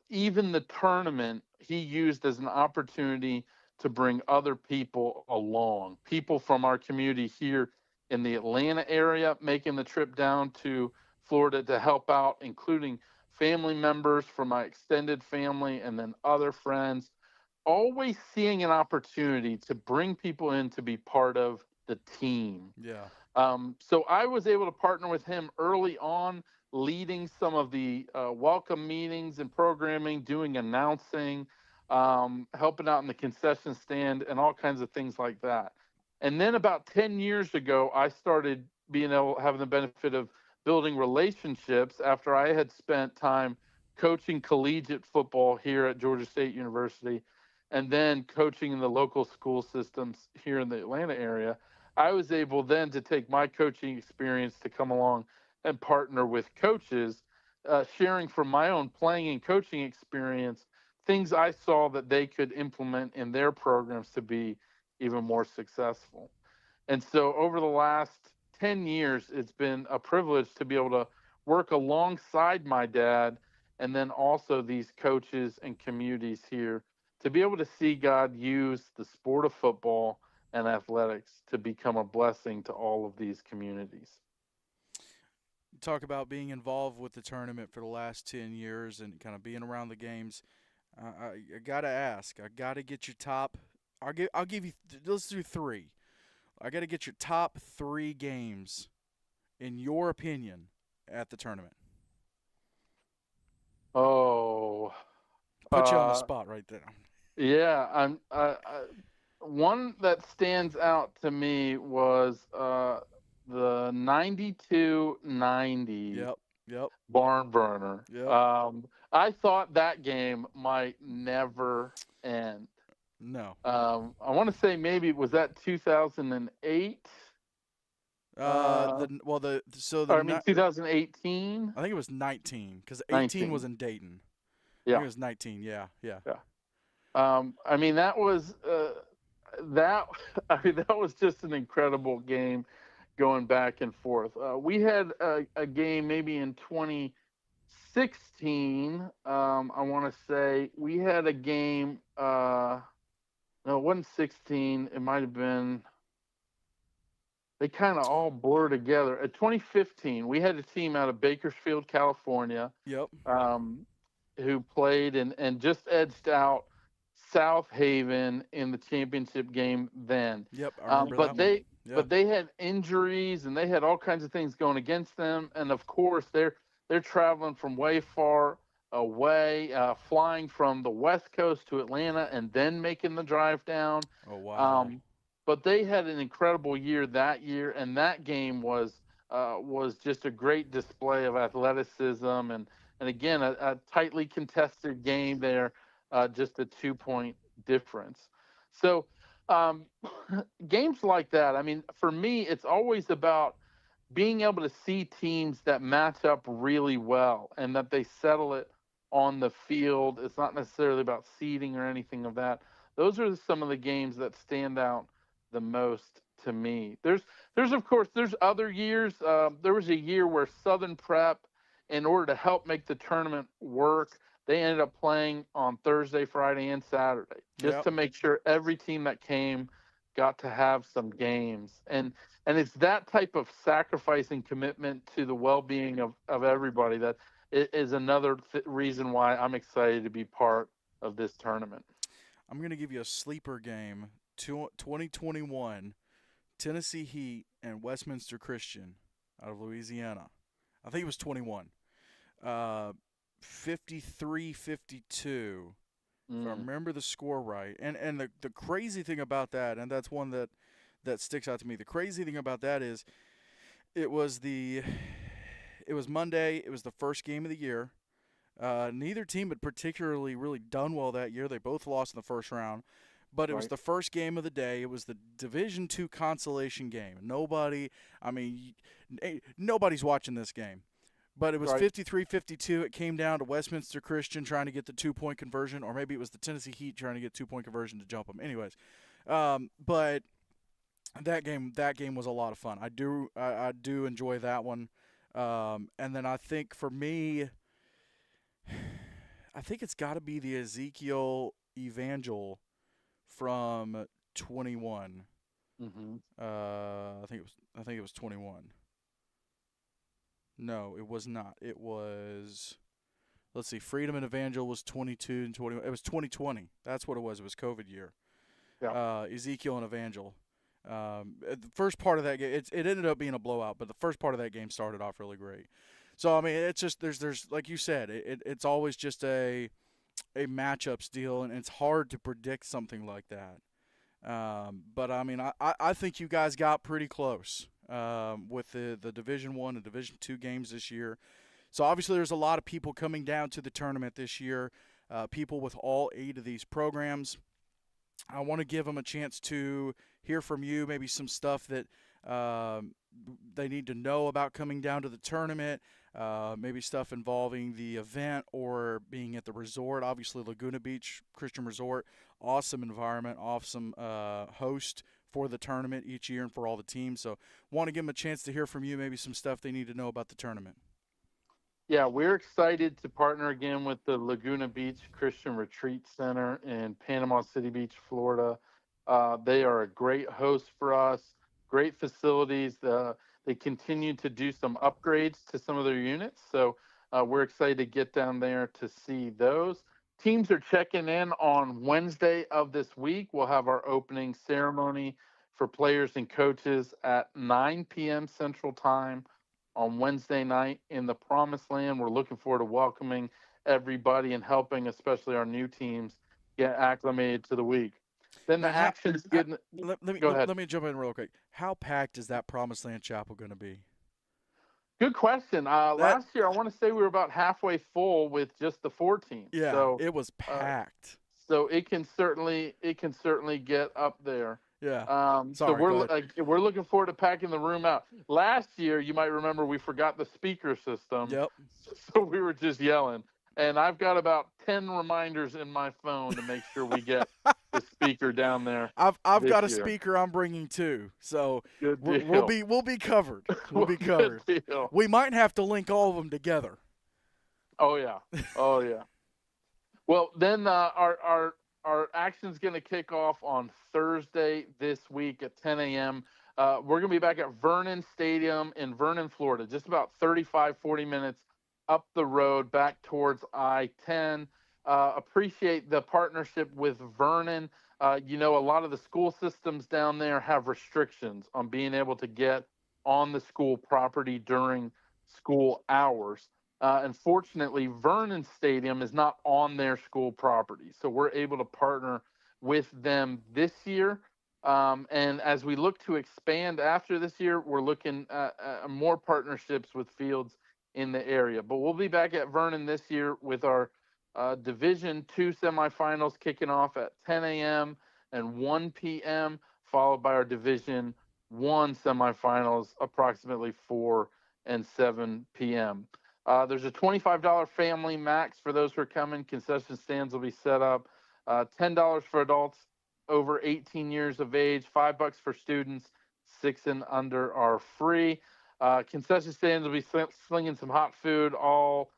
even the tournament he used as an opportunity to bring other people along, people from our community here in the Atlanta area, making the trip down to Florida to help out, including family members from my extended family and then other friends, always seeing an opportunity to bring people in to be part of the team. Yeah. So I was able to partner with him early on, leading some of the welcome meetings and programming, doing announcing, helping out in the concession stand, and all kinds of things like that. And then about 10 years ago, I started being able having the benefit of building relationships after I had spent time coaching collegiate football here at Georgia State University, and then coaching in the local school systems here in the Atlanta area. I was able then to take my coaching experience to come along and partner with coaches, sharing from my own playing and coaching experience things I saw that they could implement in their programs to be even more successful. And so over the last 10 years, it's been a privilege to be able to work alongside my dad, and then also these coaches and communities here, to be able to see God use the sport of football and athletics to become a blessing to all of these communities. You talk about being involved with the tournament for the last 10 years and kind of being around the games. I gotta ask. I gotta get your top. I'll give you. Let's do three. I gotta get your top three games in your opinion at the tournament. Oh, Put you on the uh, spot right there. yeah. One that stands out to me was the 92-90 Yep. Yep. barn burner. Yep. I thought that game might never end. No. I want to say maybe was that 2008, The well the so the or I mean 2018, I think it was 19 because 18 was 19. in Dayton. I think Yeah, it was 19. Yeah. Yeah. yeah. I mean that was that. I mean that was just an incredible game, going back and forth. We had a game maybe in 2016. I want to say we had a game. No, it wasn't 16. It might have been. They kind of all blur together. At 2015, we had a team out of Bakersfield, California, Yep. um, who played and just edged out South Haven in the championship game then. Yep. I remember But that one. they Yeah. but they had injuries and they had all kinds of things going against them. And of course, they're traveling from way far away, flying from the West Coast to Atlanta and then making the drive down. Oh wow. Um, but they had an incredible year that year, and that game was just a great display of athleticism and again a tightly contested game there, just a 2 point difference. So um, games like that, I mean, for me, it's always about being able to see teams that match up really well and that they settle it on the field. It's not necessarily about seeding or anything of that. Those are some of the games that stand out the most to me. There's of course there's other years. There was a year where Southern Prep, in order to help make the tournament work, they ended up playing on Thursday, Friday, and Saturday just Yep. to make sure every team that came got to have some games. And it's that type of sacrifice and commitment to the well-being of everybody that is another reason why I'm excited to be part of this tournament. I'm gonna give you a sleeper game. 2021 Tennessee Heat and Westminster Christian out of Louisiana. I think it was 21. 53-52. If I Mm, remember the score right. And the crazy thing about that, and that's one that sticks out to me. The crazy thing about that is it was the it was Monday. It was the first game of the year. Neither team had particularly really done well that year. They both lost in the first round, but it was right, the first game of the day. It was the Division II consolation game. I mean, nobody's watching this game. But it was right. 53-52. It came down to Westminster Christian trying to get the 2 point conversion, or maybe it was the Tennessee Heat trying to get 2 point conversion to jump them. Anyways, but that game was a lot of fun. I do enjoy that one. And then I think for me, I think it's got to be the Ezekiel Evangel from 21. Hmm. I think it was 21. No, it was not. It was, let's see, Freedom and Evangel was 22 and 21. It was 2020. That's what it was. It was COVID year. Yeah. Ezekiel and Evangel. The first part of that game, it ended up being a blowout, but the first part of that game started off really great. So I mean, it's just there's like you said, it's always just a matchups deal, and it's hard to predict something like that. But I mean, I think you guys got pretty close with the Division One and Division Two games this year. So obviously, there's a lot of people coming down to the tournament this year. People with all 8 of these programs. I want to give them a chance to hear from you, maybe some stuff that they need to know about coming down to the tournament, maybe stuff involving the event or being at the resort. Obviously, Laguna Beach Christian Resort, awesome environment, awesome host for the tournament each year and for all the teams. So, want to give them a chance to hear from you, maybe some stuff they need to know about the tournament. Yeah, we're excited to partner again with the Laguna Beach Christian Retreat Center in Panama City Beach, Florida. They are a great host for us, great facilities. They continue to do some upgrades to some of their units. So we're excited to get down there to see those. Teams are checking in on Wednesday of this week. We'll have our opening ceremony for players and coaches at 9 p.m. Central Time on Wednesday night in the Promised Land. We're looking forward to welcoming everybody and helping, especially our new teams, get acclimated to the week. Then the Now, action's getting. Go ahead. let me jump in real quick. How packed is that Promised Land Chapel going to be? Good question. Last year, I want to say we were about halfway full with just the 4 teams. Yeah, so it was packed. So it can certainly get up there. Yeah. So we're looking forward to packing the room out. Last year, you might remember we forgot the speaker system. Yep. So we were just yelling. And I've got about 10 reminders in my phone to make sure we get the speaker down there. I've got a year. speaker I'm bringing too, so Good deal. we'll be covered. We'll be covered. Good deal. We might have to link all of them together. Oh yeah. Oh yeah. Well, then our action's going to kick off on Thursday this week at 10 a.m. We're going to be back at Vernon Stadium in Vernon, Florida, just about 40 minutes up the road back towards I-10. Appreciate the partnership with Vernon. A lot of the school systems down there have restrictions on being able to get on the school property during school hours. Unfortunately, Vernon Stadium is not on their school property, so we're able to partner with them this year. And as we look to expand after this year, we're looking at more partnerships with fields in the area. But we'll be back at Vernon this year with our Division II semifinals kicking off at 10 a.m. and 1 p.m., followed by our Division I semifinals approximately 4 and 7 p.m. There's a $25 family max for those who are coming. Concession stands will be set up. $10 for adults over 18 years of age, $5 for students, 6 and under are free. Concession stands will be slinging some hot food all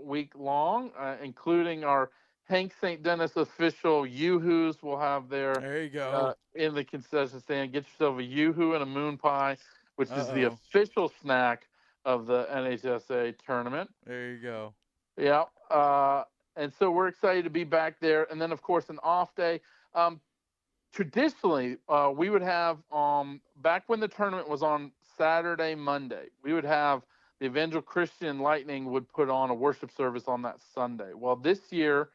week long, including our Hank St. Dennis official Yoo-Hoos we'll have there. There you go. In the concession stand. Get yourself a Yoo-Hoo and a moon pie, which is the official snack of the NHSA tournament. There you go. Yeah. And so we're excited to be back there. And then, of course, an off day. Traditionally, we would have, back when the tournament was on Saturday, Monday, we would have the Evangel Christian Lightning would put on a worship service on that Sunday. Well, this year,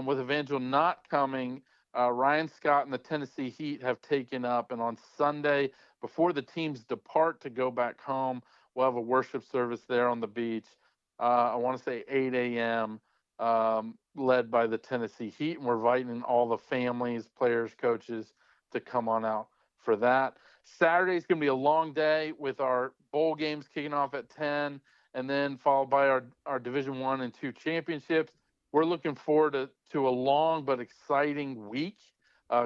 with Evangel not coming, Ryan Scott and the Tennessee Heat have taken up. And on Sunday, before the teams depart to go back home, we'll have a worship service there on the beach. I want to say 8 a.m., led by the Tennessee Heat. And we're inviting all the families, players, coaches to come on out for that. Saturday's going to be a long day with our bowl games kicking off at 10 and then followed by our Division I and II championships. We're looking forward to a long but exciting week,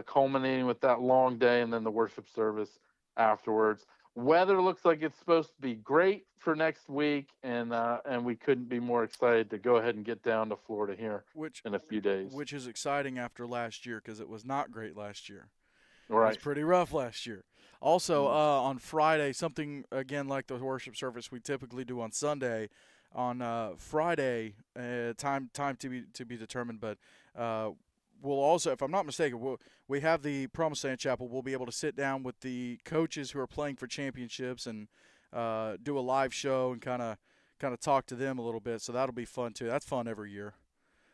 culminating with that long day and then the worship service afterwards. Weather looks like it's supposed to be great for next week, and we couldn't be more excited to go ahead and get down to Florida here in a few days. Which is exciting after last year because it was not great last year. Right. It was pretty rough last year. Also, on Friday, something, again, like the worship service we typically do on Sunday, on Friday, time to be determined, but we'll also, if I'm not mistaken, we have the Promised Land Chapel. We'll be able to sit down with the coaches who are playing for championships and do a live show and kind of talk to them a little bit. So that'll be fun too. That's fun every year.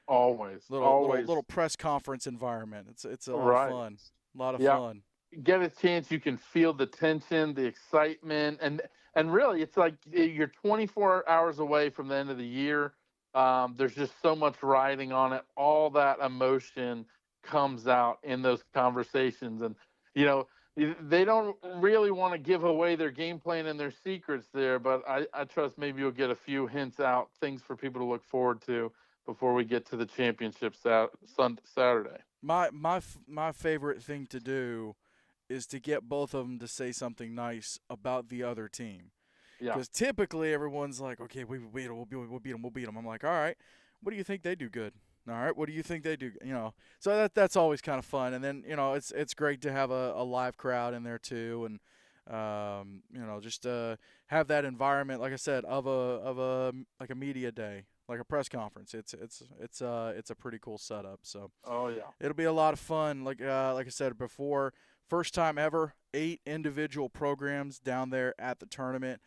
Always. Little press conference environment. It's a lot of fun. A lot of fun. Get a chance, you can feel the tension, the excitement, and really, it's like you're 24 hours away from the end of the year. There's just so much riding on it. All that emotion comes out in those conversations. And, they don't really want to give away their game plan and their secrets there, but I trust maybe you'll get a few hints out, things for people to look forward to before we get to the championship Saturday. My favorite thing to do is to get both of them to say something nice about the other team. Yeah. Because typically everyone's like, okay, we'll beat them. I'm like, all right, what do you think they do good? All right, what do you think they do? So that's always kind of fun. And then, it's great to have a live crowd in there too. And Just have that environment, like I said, of a like a media day, like a press conference. It's a pretty cool setup. So Oh yeah. it'll be a lot of fun. Like I said before, first time ever, 8 individual programs down there at the tournament.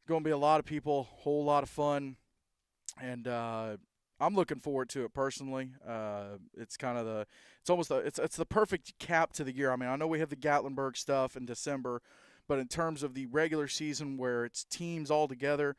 Going to be a lot of people, whole lot of fun, and I'm looking forward to it personally. It's kind of it's the perfect cap to the year. I mean, I know we have the Gatlinburg stuff in December, but in terms of the regular season where it's teams all together,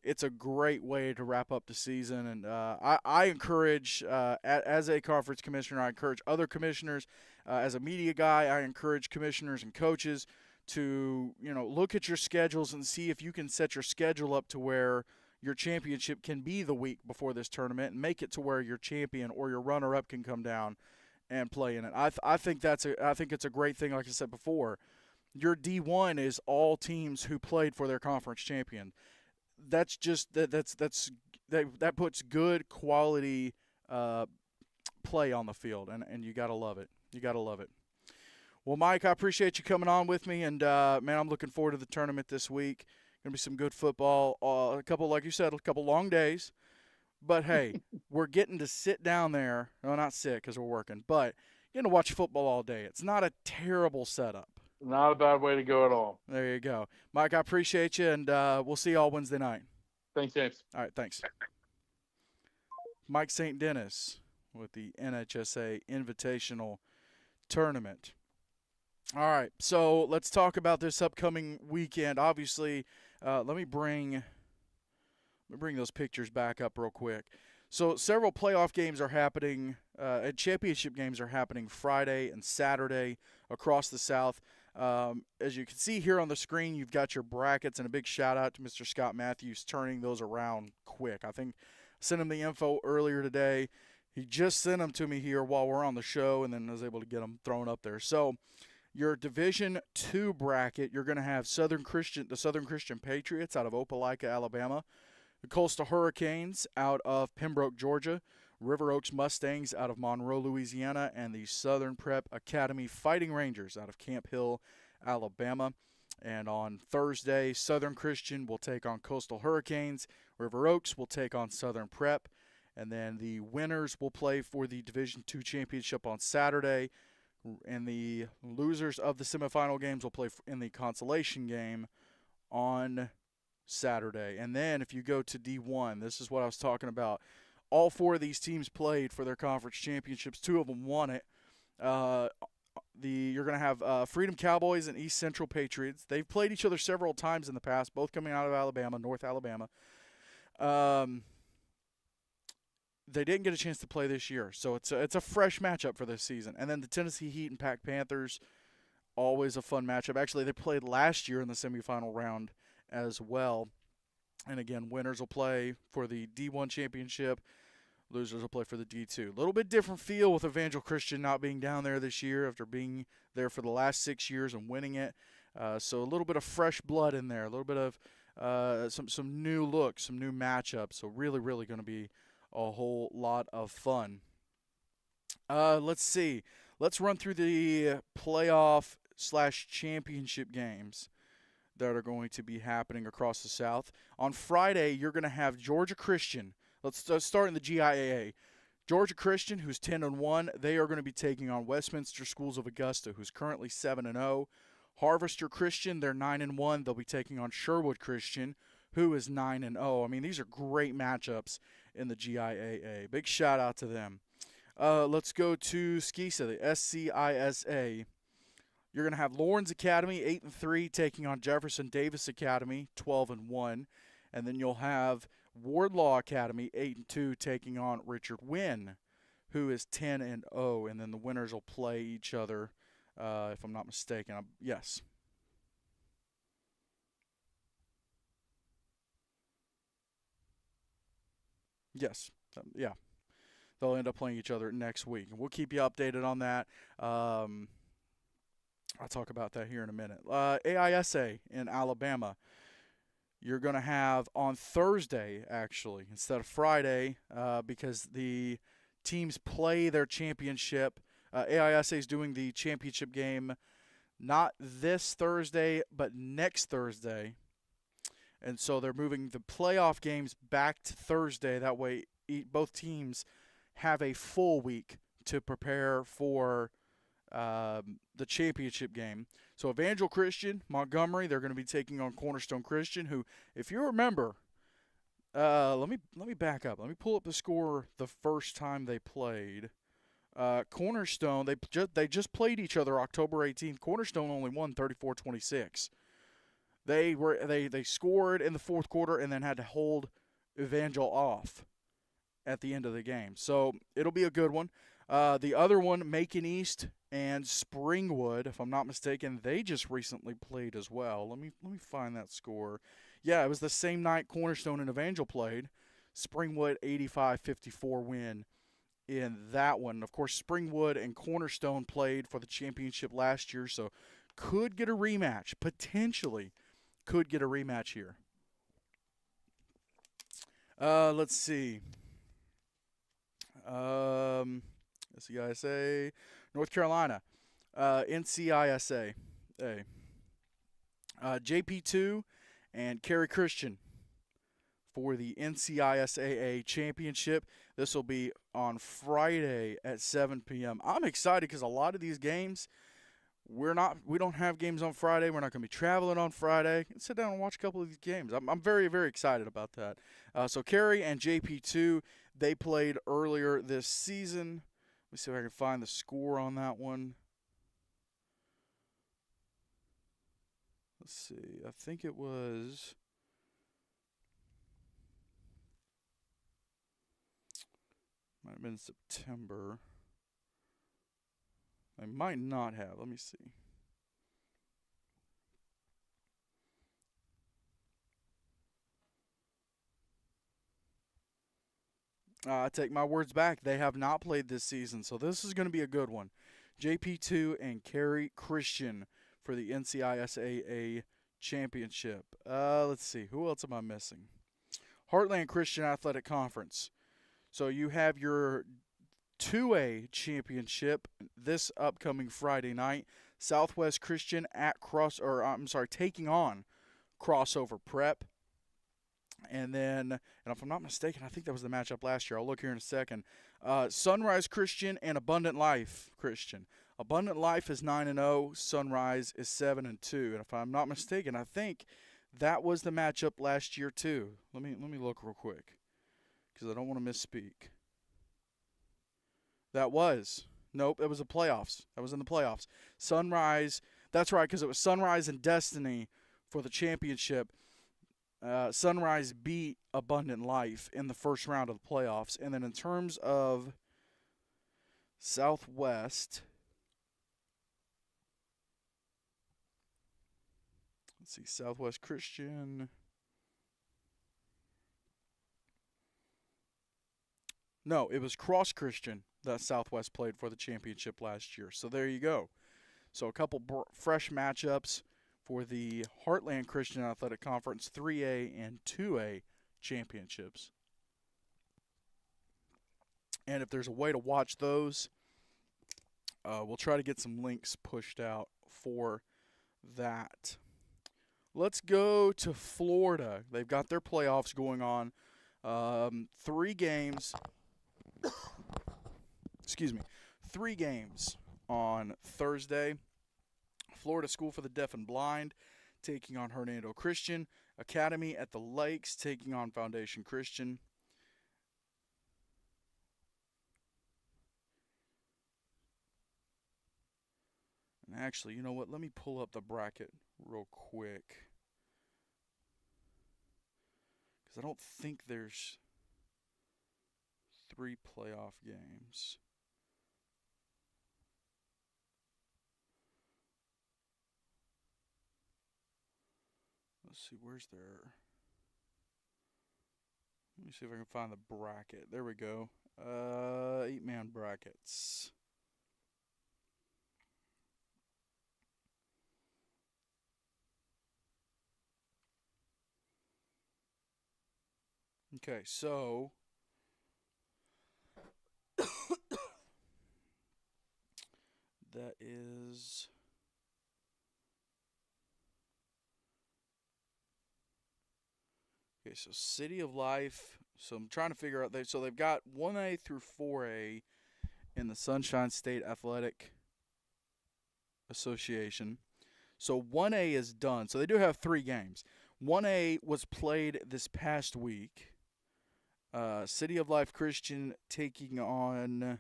it's a great way to wrap up the season. And I encourage, as a conference commissioner, I encourage other commissioners. As a media guy, I encourage commissioners and coaches to look at your schedules and see if you can set your schedule up to where your championship can be the week before this tournament, and make it to where your champion or your runner-up can come down and play in it. I think it's a great thing. Like I said before, your D1 is all teams who played for their conference champion. That's just that puts good quality play on the field, and you gotta love it. You gotta love it. Well, Mike, I appreciate you coming on with me, and man, I'm looking forward to the tournament this week. Gonna be some good football. A couple, like you said, a couple long days. But hey, we're getting to sit down there. Well, not sit because we're working, but getting to watch football all day. It's not a terrible setup. Not a bad way to go at all. There you go, Mike. I appreciate you, and we'll see you all Wednesday night. Thanks, James. All right, thanks. Mike St. Dennis with the NHSA Invitational Tournament. All right, so let's talk about this upcoming weekend. Obviously, let me bring those pictures back up real quick. So several playoff games are happening, and championship games are happening Friday and Saturday across the South. As you can see here on the screen, you've got your brackets, and a big shout out to Mr. Scott Matthews turning those around quick. I think I sent him the info earlier today. He just sent them to me here while we're on the show, and then was able to get them thrown up there. So your Division II bracket, you're going to have the Southern Christian Patriots out of Opelika, Alabama, the Coastal Hurricanes out of Pembroke, Georgia, River Oaks Mustangs out of Monroe, Louisiana, and the Southern Prep Academy Fighting Rangers out of Camp Hill, Alabama. And on Thursday, Southern Christian will take on Coastal Hurricanes. River Oaks will take on Southern Prep. And then the winners will play for the Division II championship on Saturday. And the losers of the semifinal games will play in the consolation game on Saturday. And then if you go to D1, this is what I was talking about. All 4 of these teams played for their conference championships. 2 of them won it. You're going to have Freedom Cowboys and East Central Patriots. They've played each other several times in the past, both coming out of Alabama, North Alabama. They didn't get a chance to play this year, so it's a fresh matchup for this season. And then the Tennessee Heat and Pack Panthers, always a fun matchup. Actually, they played last year in the semifinal round as well. And again, winners will play for the D1 championship. Losers will play for the D2. A little bit different feel with Evangel Christian not being down there this year after being there for the last 6 years and winning it. So a little bit of fresh blood in there, a little bit of some new looks, some new matchups. So really, really going to be a whole lot of fun. Let's see. Let's run through the playoff/championship games that are going to be happening across the South. On Friday, you're going to have Georgia Christian. Let's start in the GIAA. Georgia Christian, who's 10-1, they are going to be taking on Westminster Schools of Augusta, who's currently 7-0. Harvester Christian, they're 9-1. They'll be taking on Sherwood Christian, who is 9-0. I mean, these are great matchups in the GIAA. Big shout out to them. Let's go to SCISA, the SCISA. You're going to have Lawrence Academy, 8-3, taking on Jefferson Davis Academy, 12-1. And then you'll have Wardlaw Academy, 8-2, taking on Richard Wynn, who is 10-0. And then the winners will play each other, if I'm not mistaken. Yes. Yes. Yeah. They'll end up playing each other next week. And we'll keep you updated on that. I'll talk about that here in a minute. AISA in Alabama. You're going to have on Thursday, actually, instead of Friday, because the teams play their championship. AISA is doing the championship game not this Thursday, but next Thursday. And so they're moving the playoff games back to Thursday. That way, both teams have a full week to prepare for the championship game. So Evangel Christian, Montgomery, they're going to be taking on Cornerstone Christian, who, if you remember, let me back up. Let me pull up the score the first time they played. Cornerstone, they just played each other October 18th. Cornerstone only won 34-26. They scored in the fourth quarter and then had to hold Evangel off at the end of the game. So it'll be a good one. The other one, Macon East and Springwood, if I'm not mistaken, they just recently played as well. Let me find that score. Yeah, it was the same night Cornerstone and Evangel played. Springwood 85-54 win in that one. Of course, Springwood and Cornerstone played for the championship last year, so could get a rematch. Potentially could get a rematch here. Let's see. SCISA, North Carolina, NCISA, JP2 and Cary Christian for the NCISAA championship. This will be on Friday at 7 p.m. I'm excited because a lot of these games, we don't have games on Friday. We're not going to be traveling on Friday. Sit down and watch a couple of these games. I'm very, very excited about that. So Cary and JP2, they played earlier this season. Let me see if I can find the score on that one. Let's see. I think it was... might have been September. I might not have. Let me see. I take my words back. They have not played this season, so this is going to be a good one. JP2 and Cary Christian for the NCISAA championship. Let's see. Who else am I missing? Heartland Christian Athletic Conference. So you have your 2A championship this upcoming Friday night. Southwest Christian taking on Crossover Prep. And then, and if I'm not mistaken, I think that was the matchup last year. I'll look here in a second. Sunrise Christian and Abundant Life Christian. Abundant Life is 9-0. Sunrise is 7-2. And if I'm not mistaken, I think that was the matchup last year too. Let me look real quick because I don't want to misspeak. That was. Nope, it was the playoffs. That was in the playoffs. Sunrise, that's right, because it was Sunrise and Destiny for the championship. Sunrise beat Abundant Life in the first round of the playoffs. And then in terms of Southwest, let's see, Southwest Christian. No, it was Cross Christian that Southwest played for the championship last year. So there you go. So a couple fresh matchups for the Heartland Christian Athletic Conference 3A and 2A championships. And if there's a way to watch those, we'll try to get some links pushed out for that. Let's go to Florida. They've got their playoffs going on. 3 games. Excuse me. 3 games on Thursday. Florida School for the Deaf and Blind taking on Hernando Christian. Academy at the Lakes taking on Foundation Christian. And actually, you know what? Let me pull up the bracket real quick. Because I don't think there's 3 playoff games. Let's see, where's there? Let me see if I can find the bracket. There we go. 8-man brackets. Okay, so that is Okay, so City of Life. So I'm trying to figure out. So they've got 1A through 4A in the Sunshine State Athletic Association. So 1A is done. So they do have 3 games. 1A was played this past week. City of Life Christian taking on, I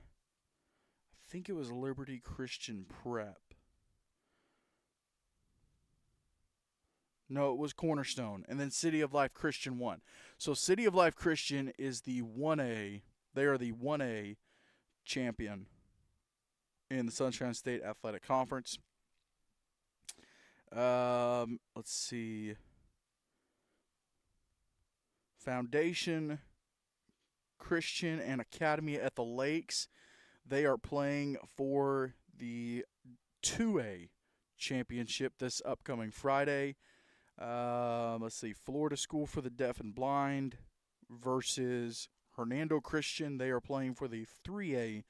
think it was Liberty Christian Prep. No, it was Cornerstone. And then City of Life Christian won. So City of Life Christian is the 1A. They are the 1A champion in the Sunshine State Athletic Conference. Let's see. Foundation Christian and Academy at the Lakes. They are playing for the 2A championship this upcoming Friday. Let's see. Florida School for the Deaf and Blind versus Hernando Christian. They are playing for the 3A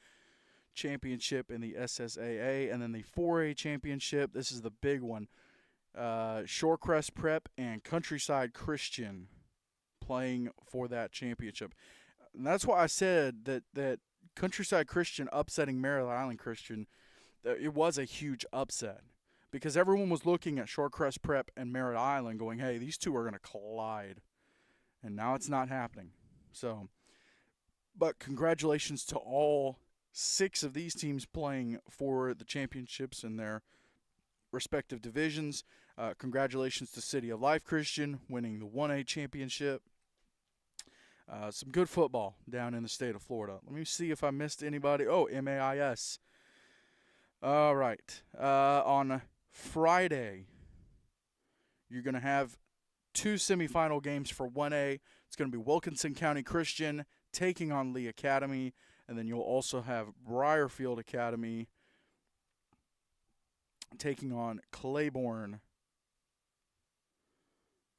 championship in the SSAA. And then the 4A championship. This is the big one. Shorecrest Prep and Countryside Christian playing for that championship. And that's why I said that Countryside Christian upsetting Merritt Island Christian, it was a huge upset. Because everyone was looking at Shorecrest Prep and Merritt Island going, hey, these two are going to collide. And now it's not happening. So, but congratulations to all 6 of these teams playing for the championships in their respective divisions. Congratulations to City of Life Christian winning the 1A championship. Some good football down in the state of Florida. Let me see if I missed anybody. Oh, MAIS. All right. On Friday, you're going to have 2 semifinal games for 1A. It's going to be Wilkinson County Christian taking on Lee Academy, and then you'll also have Briarfield Academy taking on Claiborne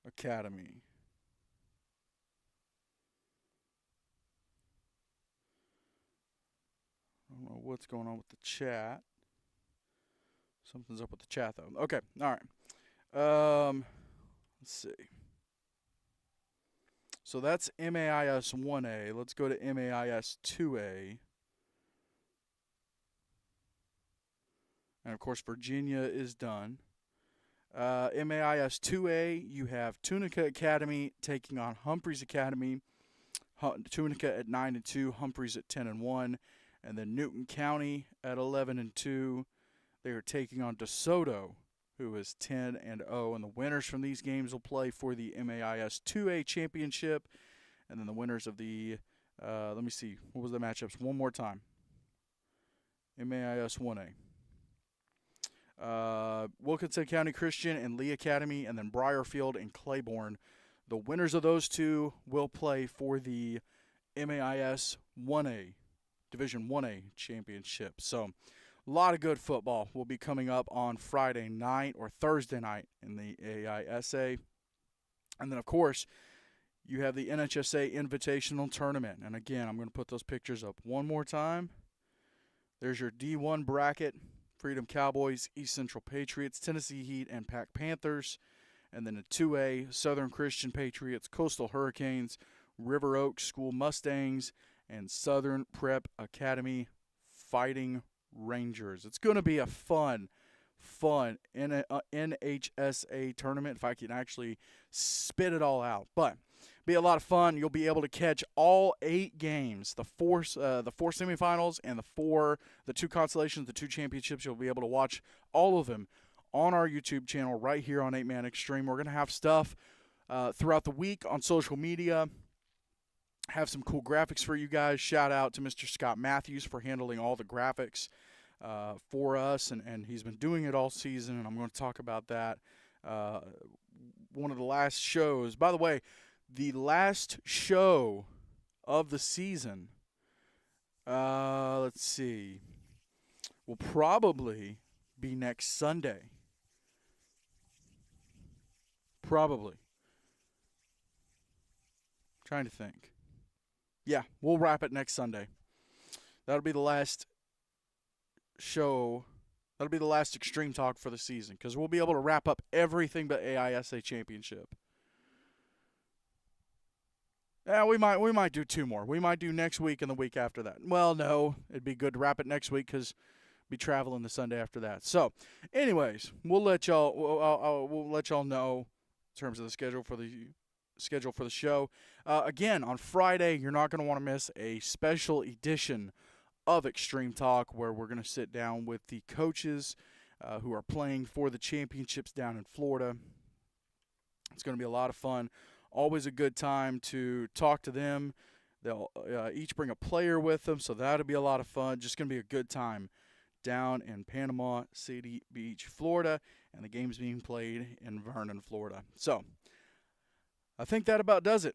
Academy. I don't know what's going on with the chat. Something's up with the chat, though. Okay, all right. Let's see. So that's MAIS 1A. Let's go to MAIS 2A. And, of course, Virginia is done. MAIS 2A, you have Tunica Academy taking on Humphreys Academy. Tunica at 9-2, Humphreys at 10-1. And then Newton County at 11-2. They are taking on DeSoto, who is 10-0. And the winners from these games will play for the MAIS 2A championship. And then the winners of the, let me see, what was the matchups? One more time. MAIS 1A. Wilkinson County Christian and Lee Academy, and then Briarfield and Claiborne. The winners of those 2 will play for the MAIS 1A, Division 1A championship. So a lot of good football will be coming up on Friday night or Thursday night in the AISA. And then, of course, you have the NHSA Invitational Tournament. And, again, I'm going to put those pictures up one more time. There's your D1 bracket. Freedom Cowboys, East Central Patriots, Tennessee Heat, and Pack Panthers. And then a 2A, Southern Christian Patriots, Coastal Hurricanes, River Oaks School Mustangs, and Southern Prep Academy Fighting Rangers. It's going to be a fun NHSA tournament, if I can actually spit it all out. But be a lot of fun. You'll be able to catch all 8 games, the four semifinals and the 2 consolations, the 2 championships. You'll be able to watch all of them on our YouTube channel right here on 8-Man Extreme. We're going to have stuff throughout the week on social media. Have some cool graphics for you guys. Shout out to Mr. Scott Matthews for handling all the graphics for us, and he's been doing it all season, and I'm going to talk about that. One of the last shows, by the way, the last show of the season, let's see, will probably be next Sunday. Probably. I'm trying to think. Yeah, we'll wrap it next Sunday. That'll be the last show. That'll be the last Extreme Talk for the season, because we'll be able to wrap up everything but AISA Championship. Yeah, we might do 2 more. We might do next week and the week after that. Well, no, it'd be good to wrap it next week because be traveling the Sunday after that. So, anyways, we'll let y'all know in terms of the schedule for the show. Again, on Friday, you're not going to want to miss a special edition of Extreme Talk where we're going to sit down with the coaches who are playing for the championships down in Florida. It's going to be a lot of fun. Always a good time to talk to them. They'll each bring a player with them, so that'll be a lot of fun. Just going to be a good time down in Panama City Beach, Florida, and the game's being played in Vernon, Florida. So I think that about does it.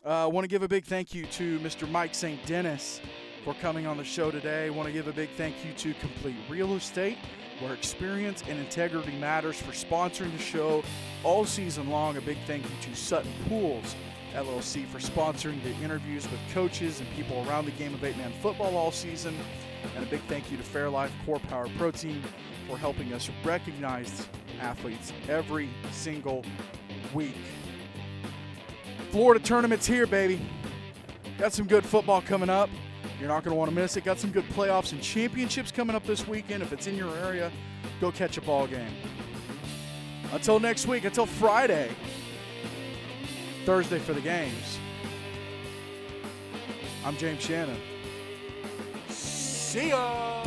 I want to give a big thank you to Mr. Mike St. Dennis for coming on the show today. I want to give a big thank you to Complete Real Estate, where experience and integrity matters, for sponsoring the show all season long. A big thank you to Sutton Pools, LLC, for sponsoring the interviews with coaches and people around the game of 8-man football all season. And a big thank you to Fairlife Core Power Protein for helping us recognize athletes every single week. Florida tournament's here, baby. Got some good football coming up. You're not going to want to miss it. Got some good playoffs and championships coming up this weekend. If it's in your area, go catch a ball game. Until next week, until Friday, Thursday for the games. I'm James Shannon. See ya!